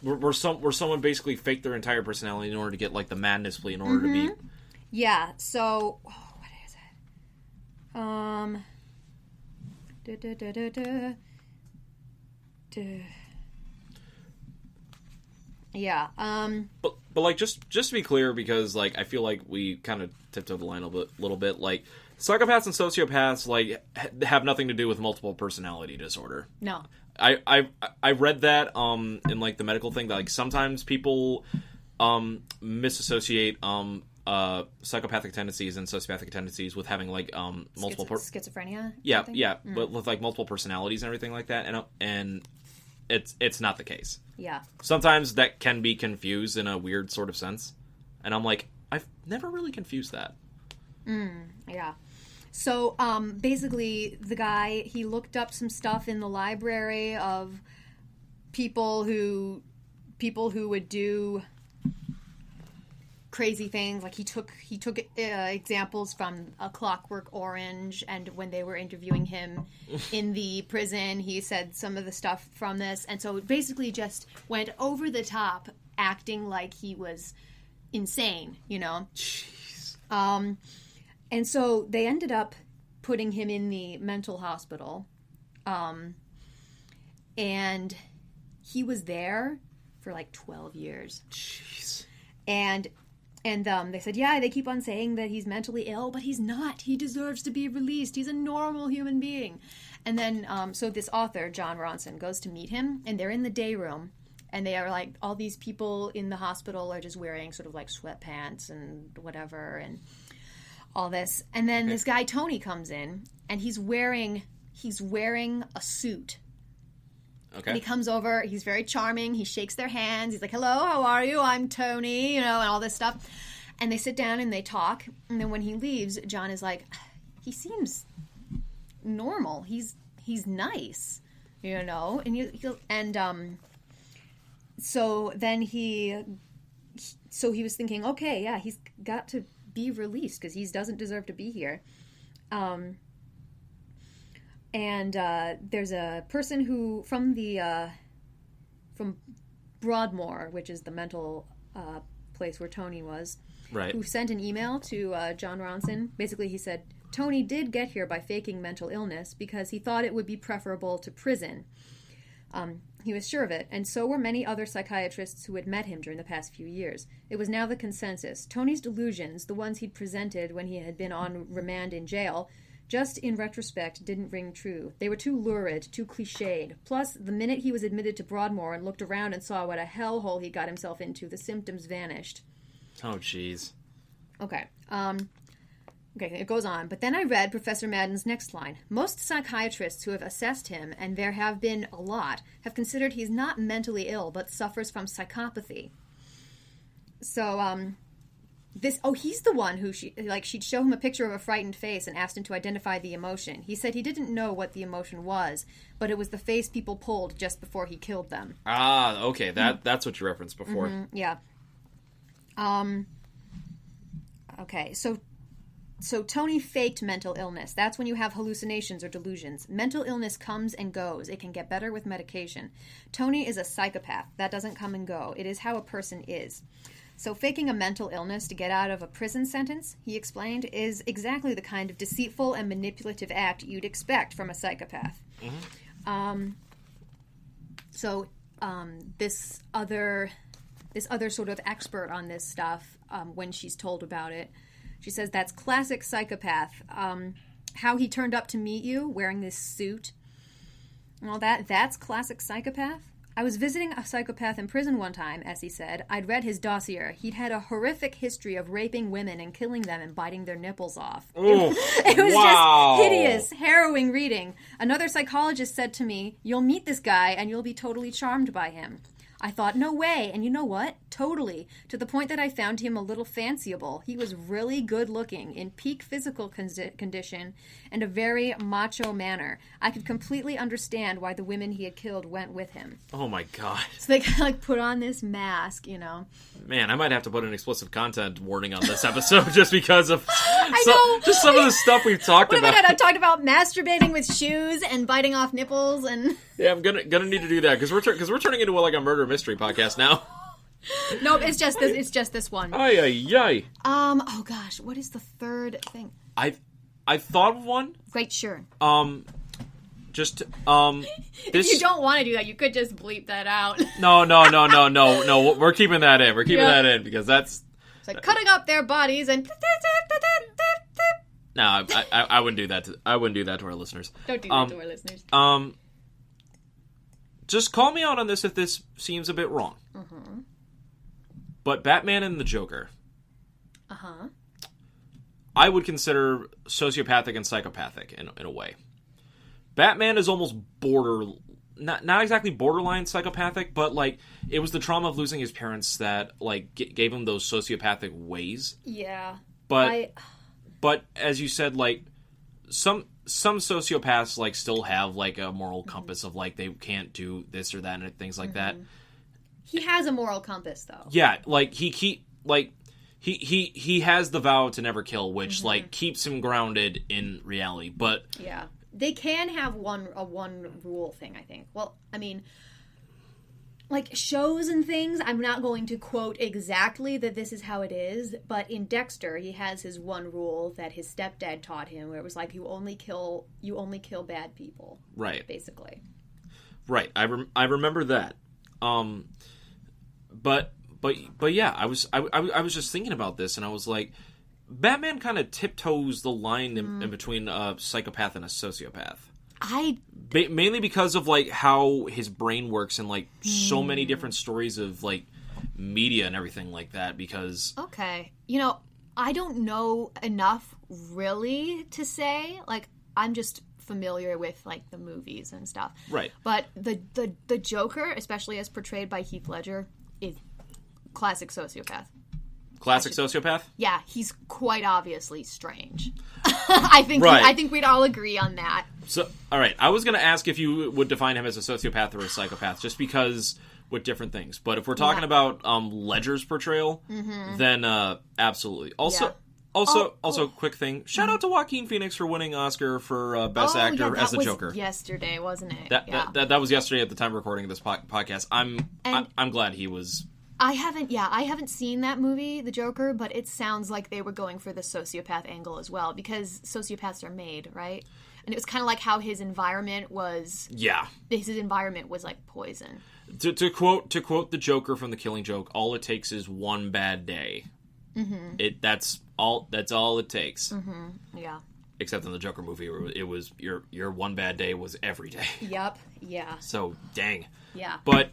Where someone basically faked their entire personality in order to get like the madness plea in order to be... Yeah, so what is it? Yeah. But like just to be clear, because like I feel like we kind of tiptoed the line a little bit. Like psychopaths and sociopaths like have nothing to do with multiple personality disorder. No. I read that in like the medical thing that like sometimes people misassociate psychopathic tendencies and sociopathic tendencies with having like multiple schizophrenia. Yeah, but with like multiple personalities and everything like that, and it's not the case. Yeah. Sometimes that can be confused in a weird sort of sense, and I'm like, I've never really confused that. Yeah. So basically, the guy, he looked up some stuff in the library of people who would do crazy things. Like he took examples from A Clockwork Orange, and when they were interviewing him in the prison, he said some of the stuff from this, and so it basically just went over the top, acting like he was insane, you know. Jeez. And so they ended up putting him in the mental hospital, and he was there for like 12 years. Jeez. And they said, yeah, they keep on saying that he's mentally ill, but he's not. He deserves to be released. He's a normal human being. And then, so this author, John Ronson, goes to meet him, and they're in the day room, and they are like, all these people in the hospital are just wearing sort of like sweatpants and whatever, and all this. And then this guy, Tony, comes in, and he's wearing a suit. Okay. And he comes over, he's very charming, he shakes their hands, he's like, hello, how are you? I'm Tony, you know, and all this stuff. And they sit down and they talk, and then when he leaves, John is like, he seems normal, he's nice, you know, and so then he was thinking, okay, yeah, he's got to be released because he doesn't deserve to be here. And there's a person who from the Broadmoor, which is the mental place where Tony was, right, who sent an email to John Ronson. Basically, he said, Tony did get here by faking mental illness because he thought it would be preferable to prison. He was sure of it, and so were many other psychiatrists who had met him during the past few years. It was now the consensus. Tony's delusions, the ones he'd presented when he had been on remand in jail, just in retrospect didn't ring true. They were too lurid, too cliched. Plus, the minute he was admitted to Broadmoor and looked around and saw what a hellhole he got himself into, the symptoms vanished. Oh, jeez. Okay. Okay, it goes on. But then I read Professor Madden's next line. Most psychiatrists who have assessed him, and there have been a lot, have considered he's not mentally ill, but suffers from psychopathy. So, he's the one who she'd show him a picture of a frightened face and asked him to identify the emotion. He said he didn't know what the emotion was, but it was the face people pulled just before he killed them. Ah, okay, that's what you referenced before. Mm-hmm, yeah. Okay, So Tony faked mental illness. That's when you have hallucinations or delusions. Mental illness comes and goes. It can get better with medication. Tony is a psychopath. That doesn't come and go. It is how a person is. So faking a mental illness to get out of a prison sentence, he explained, is exactly the kind of deceitful and manipulative act you'd expect from a psychopath. Mm-hmm. This other sort of expert on this stuff, when she's told about it, she says that's classic psychopath. How he turned up to meet you wearing this suit. Well, that's classic psychopath. I was visiting a psychopath in prison one time, as he said. I'd read his dossier. He'd had a horrific history of raping women and killing them and biting their nipples off. Ooh, it was wow. Just hideous, harrowing reading. Another psychologist said to me, you'll meet this guy and you'll be totally charmed by him. I thought, no way. And you know what? Totally. To the point that I found him a little fanciable. He was really good looking, in peak physical condition, and a very macho manner. I could completely understand why the women he had killed went with him. Oh my god. So they kind of put on this mask, Man, I might have to put an explicit content warning on this episode just because of just some of the stuff we've talked about. I talked about masturbating with shoes and biting off nipples and... Yeah, I'm gonna need to do that because we're turning into like a murder mystery podcast now. No, it's just this. It's just this one. Ay ay ay. Oh gosh, what is the third thing? I thought of one. Great, sure. This. If you don't want to do that, you could just bleep that out. No. We're keeping that in. We're keeping that in because that's. It's like cutting up their bodies and. No, I wouldn't do that. I wouldn't do that to our listeners. Don't do that to our listeners. Just call me out on this if this seems a bit wrong. Mm-hmm. But Batman and the Joker. Uh-huh. I would consider sociopathic and psychopathic in a way. Batman is almost not exactly borderline psychopathic, but like it was the trauma of losing his parents that like gave him those sociopathic ways. Yeah. But as you said, like some sociopaths like still have like a moral compass of like they can't do this or that and things like that. He has a moral compass though. Yeah, like he has the vow to never kill, which like keeps him grounded in reality. But yeah, they can have a one rule thing. I think. Well, I mean, like shows and things, I'm not going to quote exactly that this is how it is, but in Dexter, he has his one rule that his stepdad taught him, where it was like you only kill bad people, right? Basically, right. I remember that. But yeah, I was just thinking about this, and I was like, Batman kind of tiptoes the line in between a psychopath and a sociopath. Mainly because of like how his brain works and like so many different stories of like media and everything like that. Because okay, I don't know enough really to say. Like I'm just familiar with like the movies and stuff, right? But the Joker, especially as portrayed by Heath Ledger, is classic sociopath. Classic sociopath? Yeah, he's quite obviously strange. I think we'd all agree on that. So, all right, I was going to ask if you would define him as a sociopath or a psychopath, just because with different things. But if we're talking about Ledger's portrayal, then absolutely. Also, Also, quick thing. Shout out to Joaquin Phoenix for winning Oscar for Best Actor as the Joker. Yesterday, wasn't it? That was yesterday at the time of recording this podcast. I'm glad he was. I haven't seen that movie, The Joker, but it sounds like they were going for the sociopath angle as well, because sociopaths are made, right? And it was kind of like how his environment was. Yeah. His environment was like poison. To quote the Joker from The Killing Joke, all it takes is one bad day. Mm-hmm. That's all it takes. Mm-hmm. Yeah. Except in the Joker movie, it was your one bad day was every day. Yep. Yeah. So dang. Yeah. But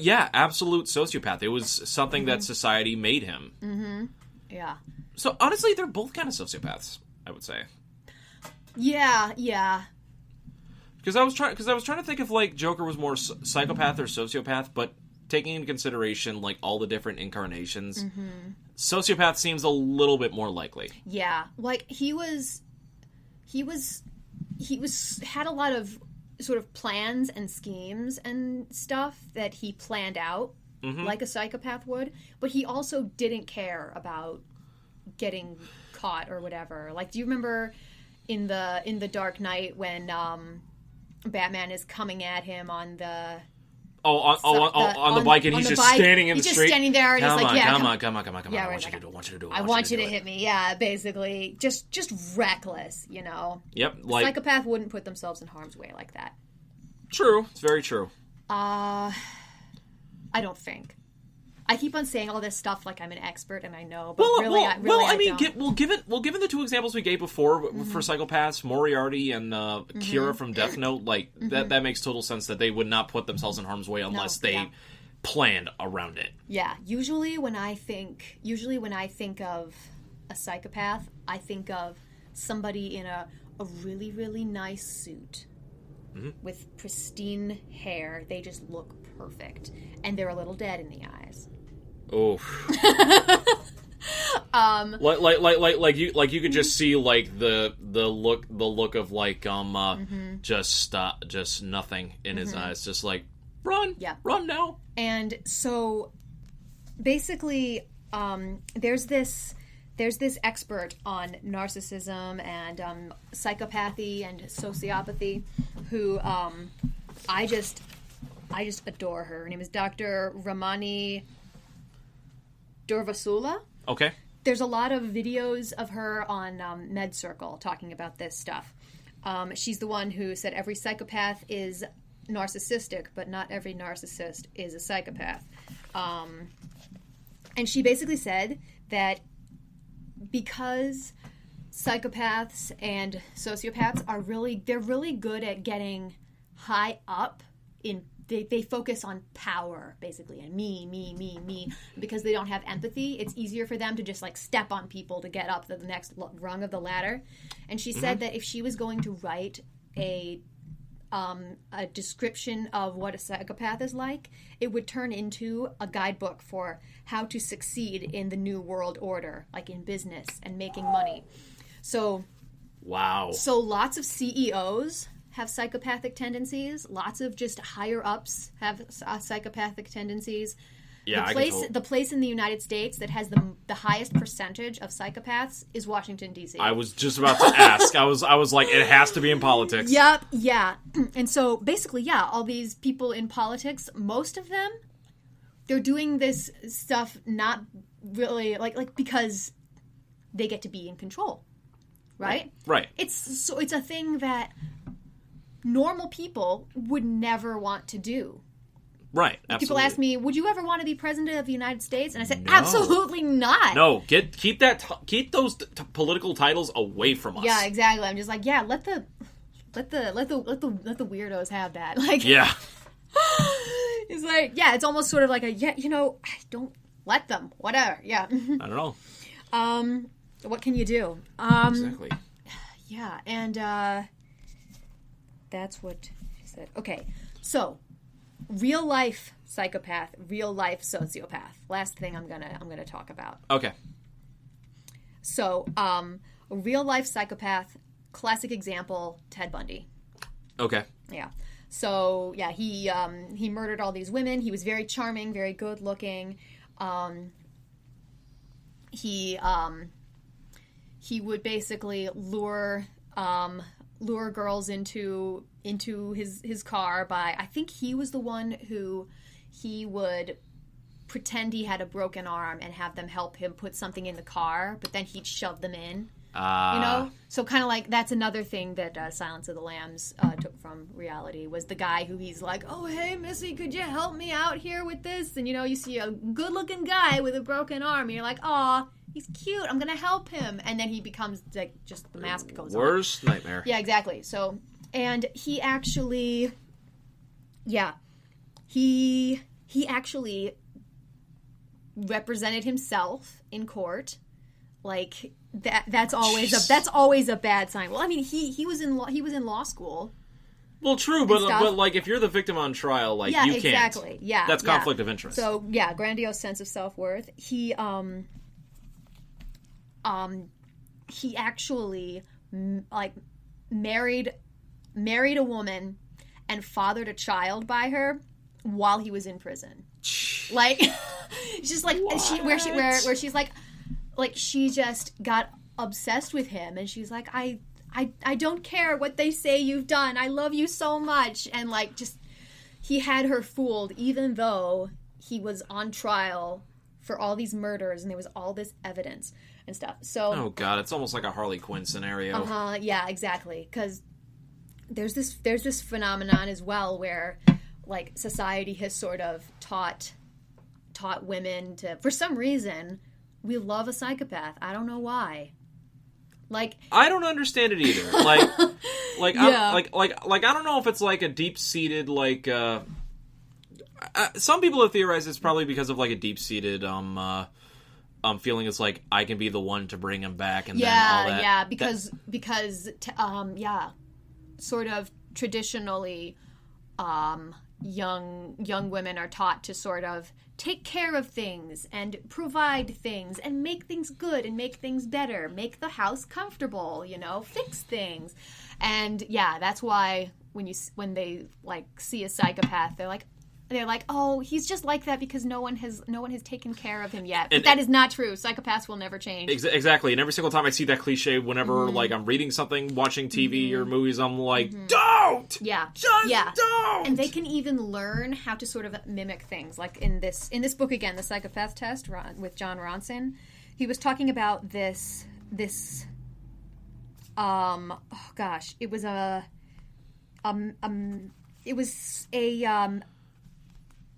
yeah, absolute sociopath. It was something that society made him. Mm-hmm. Yeah. So honestly, they're both kind of sociopaths, I would say. Yeah. Yeah. Because I was trying to think if like Joker was more psychopath or sociopath, but taking into consideration like all the different incarnations, sociopath seems a little bit more likely. Yeah, like he had a lot of sort of plans and schemes and stuff that he planned out like a psychopath would, but he also didn't care about getting caught or whatever. Like, do you remember in the Dark Knight when Batman is coming at him on the on the bike, and he's just standing in the street. He's just standing there, and he's like, "Yeah, come on. Yeah, I want you to do it. I want you to hit me." Yeah, basically, just reckless, you know. Yep. Like, psychopath wouldn't put themselves in harm's way like that. True. It's very true. I don't think. I keep on saying all this stuff like I'm an expert and I know, but I mean, given the two examples we gave before for psychopaths, Moriarty and Kira from Death Note, like that makes total sense that they would not put themselves in harm's way unless they planned around it. Yeah, usually when I think of a psychopath, I think of somebody in a really, really nice suit with pristine hair. They just look perfect, and they're a little dead in the eyes. Oh, like you could just see like the look of like just nothing in his eyes, just like run now. And so basically, there's this expert on narcissism and psychopathy and sociopathy who I just adore her. Her name is Dr. Ramani Durvasula. Okay. There's a lot of videos of her on Med Circle talking about this stuff. She's the one who said every psychopath is narcissistic, but not every narcissist is a psychopath. And she basically said that because psychopaths and sociopaths they're really good at getting high up in. They focus on power, basically, and me. Because they don't have empathy, it's easier for them to just, like, step on people to get up the next rung of the ladder. And she said that if she was going to write a description of what a psychopath is like, it would turn into a guidebook for how to succeed in the new world order, like in business and making money. So, wow. So lots of CEOs have psychopathic tendencies. Lots of just higher ups have psychopathic tendencies. Yeah, the place in the United States that has the highest percentage of psychopaths is Washington, D.C. I was just about to ask. I was like, it has to be in politics. Yep, yeah. And so basically, yeah, all these people in politics, most of them, they're doing this stuff not really like because they get to be in control, right? Right. It's a thing that normal people would never want to do. Right, absolutely. People ask me, would you ever want to be president of the United States? And I said, absolutely not. No, keep those political titles away from us. Yeah, exactly. I'm just like, yeah, let the weirdos have that. Like, yeah. It's like, yeah, it's almost sort of like don't let them. Whatever. Yeah. I don't know. What can you do? Exactly. Yeah, and that's what she said. Okay, so real life psychopath, real life sociopath. Last thing I'm gonna talk about. Okay. So, a real life psychopath, classic example, Ted Bundy. Okay. Yeah. So yeah, he murdered all these women. He was very charming, very good looking. he would basically lure girls into his car by, I think he was the one who he would pretend he had a broken arm and have them help him put something in the car, but then he'd shove them in. So kind of like that's another thing that Silence of the Lambs took from reality, was the guy who he's like, oh, hey, Missy, could you help me out here with this? And, you see a good-looking guy with a broken arm, and you're like, aw, he's cute, I'm going to help him. And then he becomes, like, just the mask goes on. Worst nightmare. Yeah, exactly. So, and he actually, he actually represented himself in court. Like, that's always a bad sign. Well, I mean, he was in law school. Well, true, but like if you're the victim on trial, like you can't. Exactly. Yeah, that's conflict of interest. So grandiose sense of self-worth. He actually like married a woman and fathered a child by her while he was in prison. Like, just like where she's like she just got obsessed with him, and she's like, I don't care what they say you've done. I love you so much. And like, just, he had her fooled, even though he was on trial for all these murders and there was all this evidence and stuff. So, oh God, it's almost like a Harley Quinn scenario. Yeah, exactly. Because there's this phenomenon as well where, like, society has sort of taught women to, for some reason, we love a psychopath. I don't know why. Like, I don't understand it either. Like, yeah. I don't know if it's like a deep-seated, like, some people have theorized it's probably because of like a deep-seated feeling. It's like, I can be the one to bring him back, and then all that. Yeah, because sort of traditionally, young women are taught to sort of take care of things and provide things and make things good and make things better, make the house comfortable, fix things. And yeah, that's why when they like see a psychopath, they're like, oh, he's just like that because no one has taken care of him yet. But that is not true. Psychopaths will never change. Exactly. And every single time I see that cliche, whenever like I'm reading something, watching TV or movies, I'm like, don't! Yeah. Just don't! And they can even learn how to sort of mimic things. Like in this book again, The Psychopath Test with John Ronson, he was talking about this it was a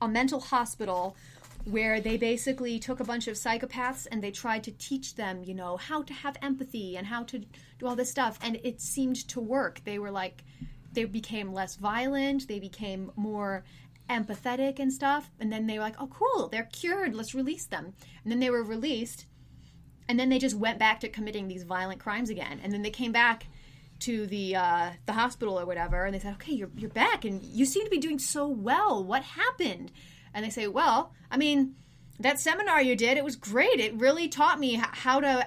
mental hospital where they basically took a bunch of psychopaths and they tried to teach them, how to have empathy and how to do all this stuff. And it seemed to work. They were like, they became less violent. They became more empathetic and stuff. And then they were like, oh, cool, they're cured. Let's release them. And then they were released. And then they just went back to committing these violent crimes again. And then they came back to the hospital or whatever, and they said, okay, you're back, and you seem to be doing so well. What happened? And they say, well, I mean, that seminar you did, it was great. It really taught me how to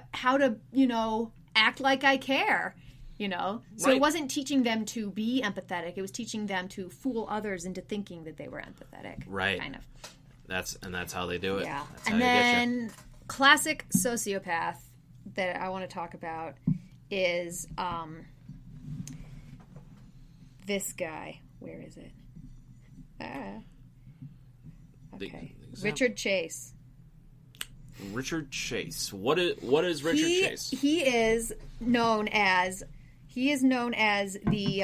act like I care, So right. It wasn't teaching them to be empathetic. It was teaching them to fool others into thinking that they were empathetic. Right. Kind of. That's how they do it. Yeah. That's and then classic sociopath that I want to talk about is this guy. Where is it? Okay. Richard Chase. Richard Chase. What is Richard Chase? He is known as the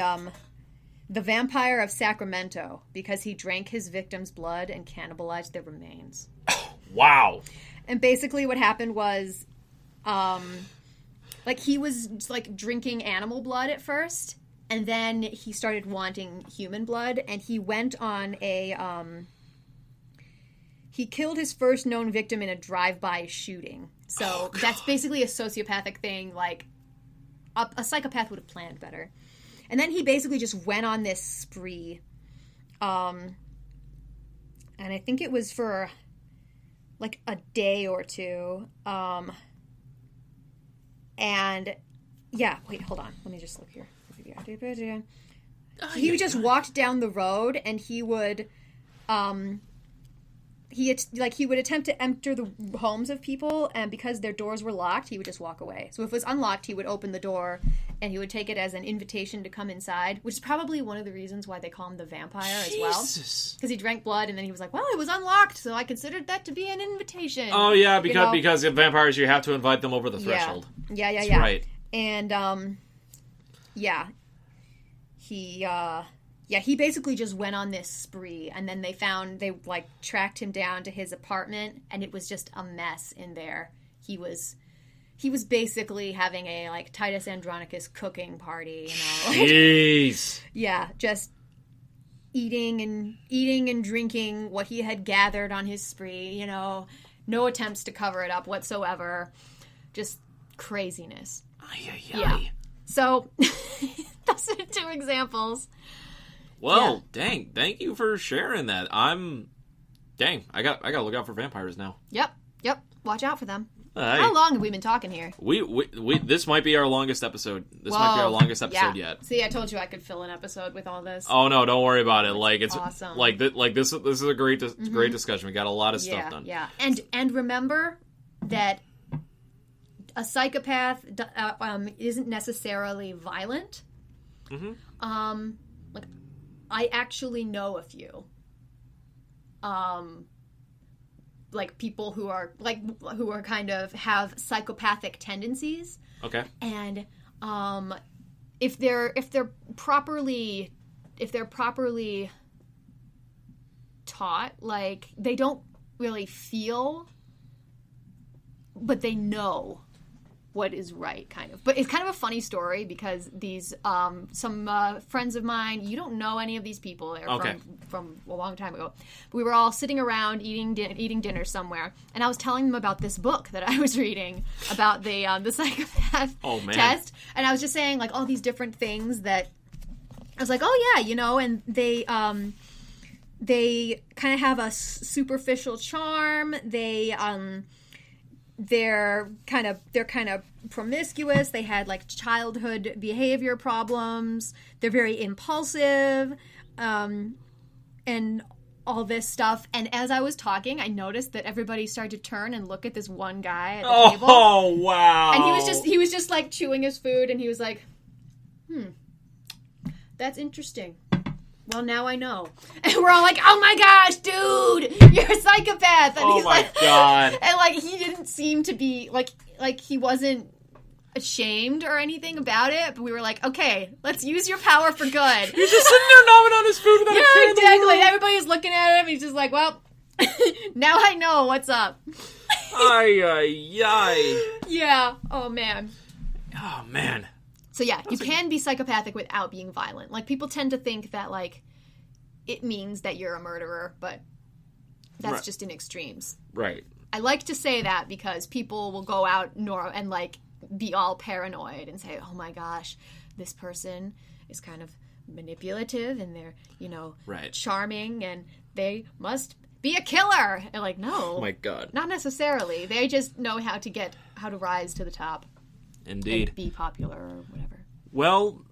vampire of Sacramento because he drank his victims' blood and cannibalized their remains. Wow. And basically what happened was like he was like drinking animal blood at first, and then he started wanting human blood, and he went on he killed his first known victim in a drive-by shooting. So that's basically a sociopathic thing. Like a psychopath would have planned better. And then he basically just went on this spree. And I think it was for like a day or two. And yeah, wait, hold on. Let me just look here. He just walked down the road and he would he would attempt to enter the homes of people, and because their doors were locked, he would just walk away. So if it was unlocked, he would open the door, and he would take it as an invitation to come inside, which is probably one of the reasons why they call him the vampire as well. Because he drank blood, and then he was like, well, it was unlocked, so I considered that to be an invitation. Oh, yeah, because if vampires, you have to invite them over the threshold. Yeah. That's right. And, he basically just went on this spree, and then they tracked him down to his apartment, and it was just a mess in there. He was basically having a, like, Titus Andronicus cooking party, Jeez. Yeah, just eating and drinking what he had gathered on his spree, no attempts to cover it up whatsoever. Just craziness. Yeah. So, those are 2 examples. Well, dang, thank you for sharing that. I gotta look out for vampires now. Yep, watch out for them. Hey. How long have we been talking here? We this might be our longest episode. Might be our longest episode yet. See, I told you I could fill an episode with all this. Oh no, don't worry about it. Like it's awesome. Like this is a great great discussion. We got a lot of stuff done. Yeah, and remember that a psychopath isn't necessarily violent. Mm-hmm. Like I actually know a few. Like people who are kind of have psychopathic tendencies. Okay. And if they're properly taught, like they don't really feel, but they know what is right, kind of. But it's kind of a funny story because these some friends of mine, you don't know any of these people. They're from a long time ago. But we were all sitting around eating dinner somewhere, and I was telling them about this book that I was reading about the psychopath test, and I was just saying like all these different things that I was like, oh yeah, and they kind of have a superficial charm. They're kind of promiscuous. They had like childhood behavior problems. They're very impulsive, and all this stuff. And as I was talking, I noticed that everybody started to turn and look at this one guy at the table. Oh wow! And he was just like chewing his food, and he was like, that's interesting. Well, now I know. And we're all like, oh my gosh, dude, you're a psychopath. And he's my God. And like, he didn't seem to be, like he wasn't ashamed or anything about it. But we were like, okay, let's use your power for good. He's just sitting there gnawing on his food without a care in the world. Exactly. Everybody's looking at him. He's just like, well, now I know what's up. Ay. Yeah. Oh, man. Oh, man. So yeah, you can be psychopathic without being violent. Like people tend to think that like it means that you're a murderer, but that's just in extremes. Right. I like to say that because people will go out and like be all paranoid and say, "Oh my gosh, this person is kind of manipulative and they're, charming and they must be a killer." And like, no. Oh my God. Not necessarily. They just know how to rise to the top. Indeed. And be popular or whatever. Well,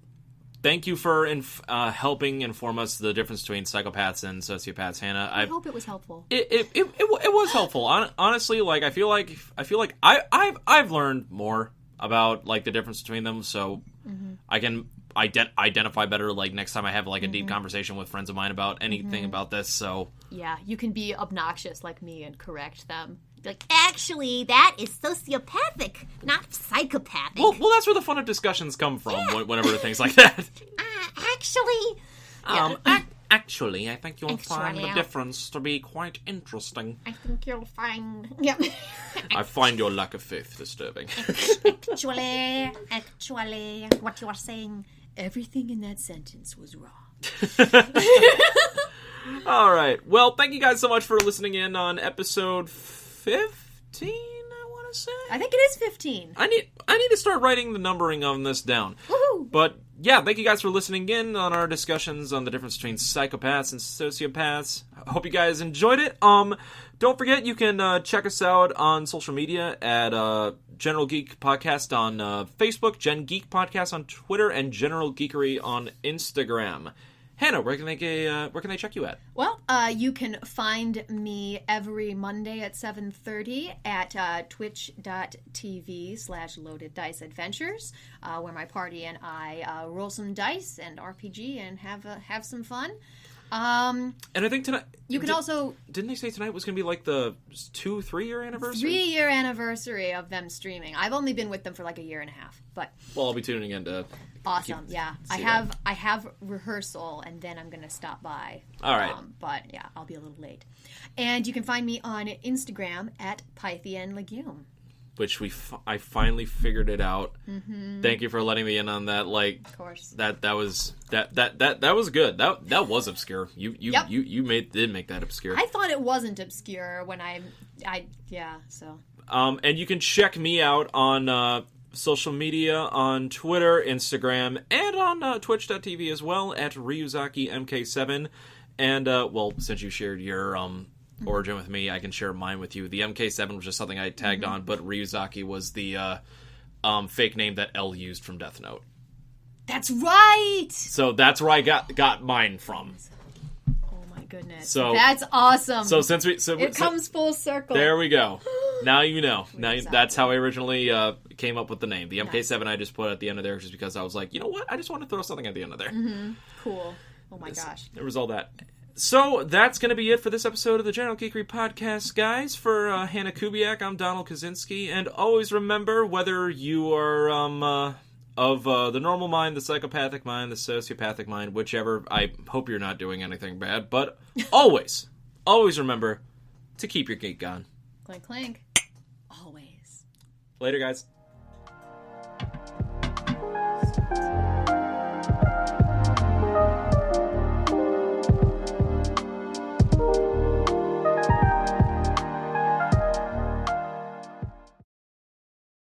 thank you for helping inform us the difference between psychopaths and sociopaths, Hannah. I hope it was helpful. It was helpful. Honestly, like I feel like I've learned more about like the difference between them, so I can identify better. Like next time I have like a deep conversation with friends of mine about anything about this. So yeah, you can be obnoxious like me and correct them. Like, actually, that is sociopathic, not psychopathic. Well, that's where the fun of discussions come from. Yeah. Whenever things like that. Actually, I think you'll find the difference to be quite interesting. I think you'll find. Yeah. I find your lack of faith disturbing. Actually, what you are saying, everything in that sentence was wrong. All right. Well, thank you guys so much for listening in on episode 15, I want to say. I think it is 15. I need to start writing the numbering on this down. Woohoo! But yeah, thank you guys for listening in on our discussions on the difference between psychopaths and sociopaths. I hope you guys enjoyed it. Don't forget you can check us out on social media at General Geek Podcast on Facebook, Gen Geek Podcast on Twitter, and General Geekery on Instagram. Hannah, where can they check you at? Well, you can find me every Monday at 7:30 at twitch.tv/loadeddiceadventures, where my party and I roll some dice and RPG and have some fun. And I think tonight... You can also... Didn't they say tonight was going to be like the 3-year anniversary? 3-year anniversary of them streaming. I've only been with them for like a year and a half, but... Well, I'll be tuning in to... Awesome, yeah. I have rehearsal, and then I'm going to stop by. All right. But, yeah, I'll be a little late. And you can find me on Instagram at Pythian Legume. Which I finally figured it out. Mm-hmm. Thank you for letting me in on that. Like, of course, that was good. That was obscure. You did make that obscure. I thought it wasn't obscure when so. And you can check me out on social media on Twitter, Instagram, and on Twitch.tv as well at RyuzakiMK7. And since you shared your origin with me, I can share mine with you. The MK7 was just something I tagged on, but Ryuzaki was the fake name that L used from Death Note. That's right! So that's where I got mine from. Oh my goodness. So that's awesome. So it comes full circle. There we go. Now you know. That's how I originally came up with the name. The MK7 I just put at the end of there just because I was like, you know what? I just want to throw something at the end of there. Mm-hmm. Cool. Oh my gosh. There was all that. So, that's going to be it for this episode of the General Geekery Podcast, guys. For Hannah Kubiak, I'm Donald Kaczynski, and always remember, whether you are of the normal mind, the psychopathic mind, the sociopathic mind, whichever, I hope you're not doing anything bad, but always remember to keep your geek on. Clink, clink. Always. Later, guys.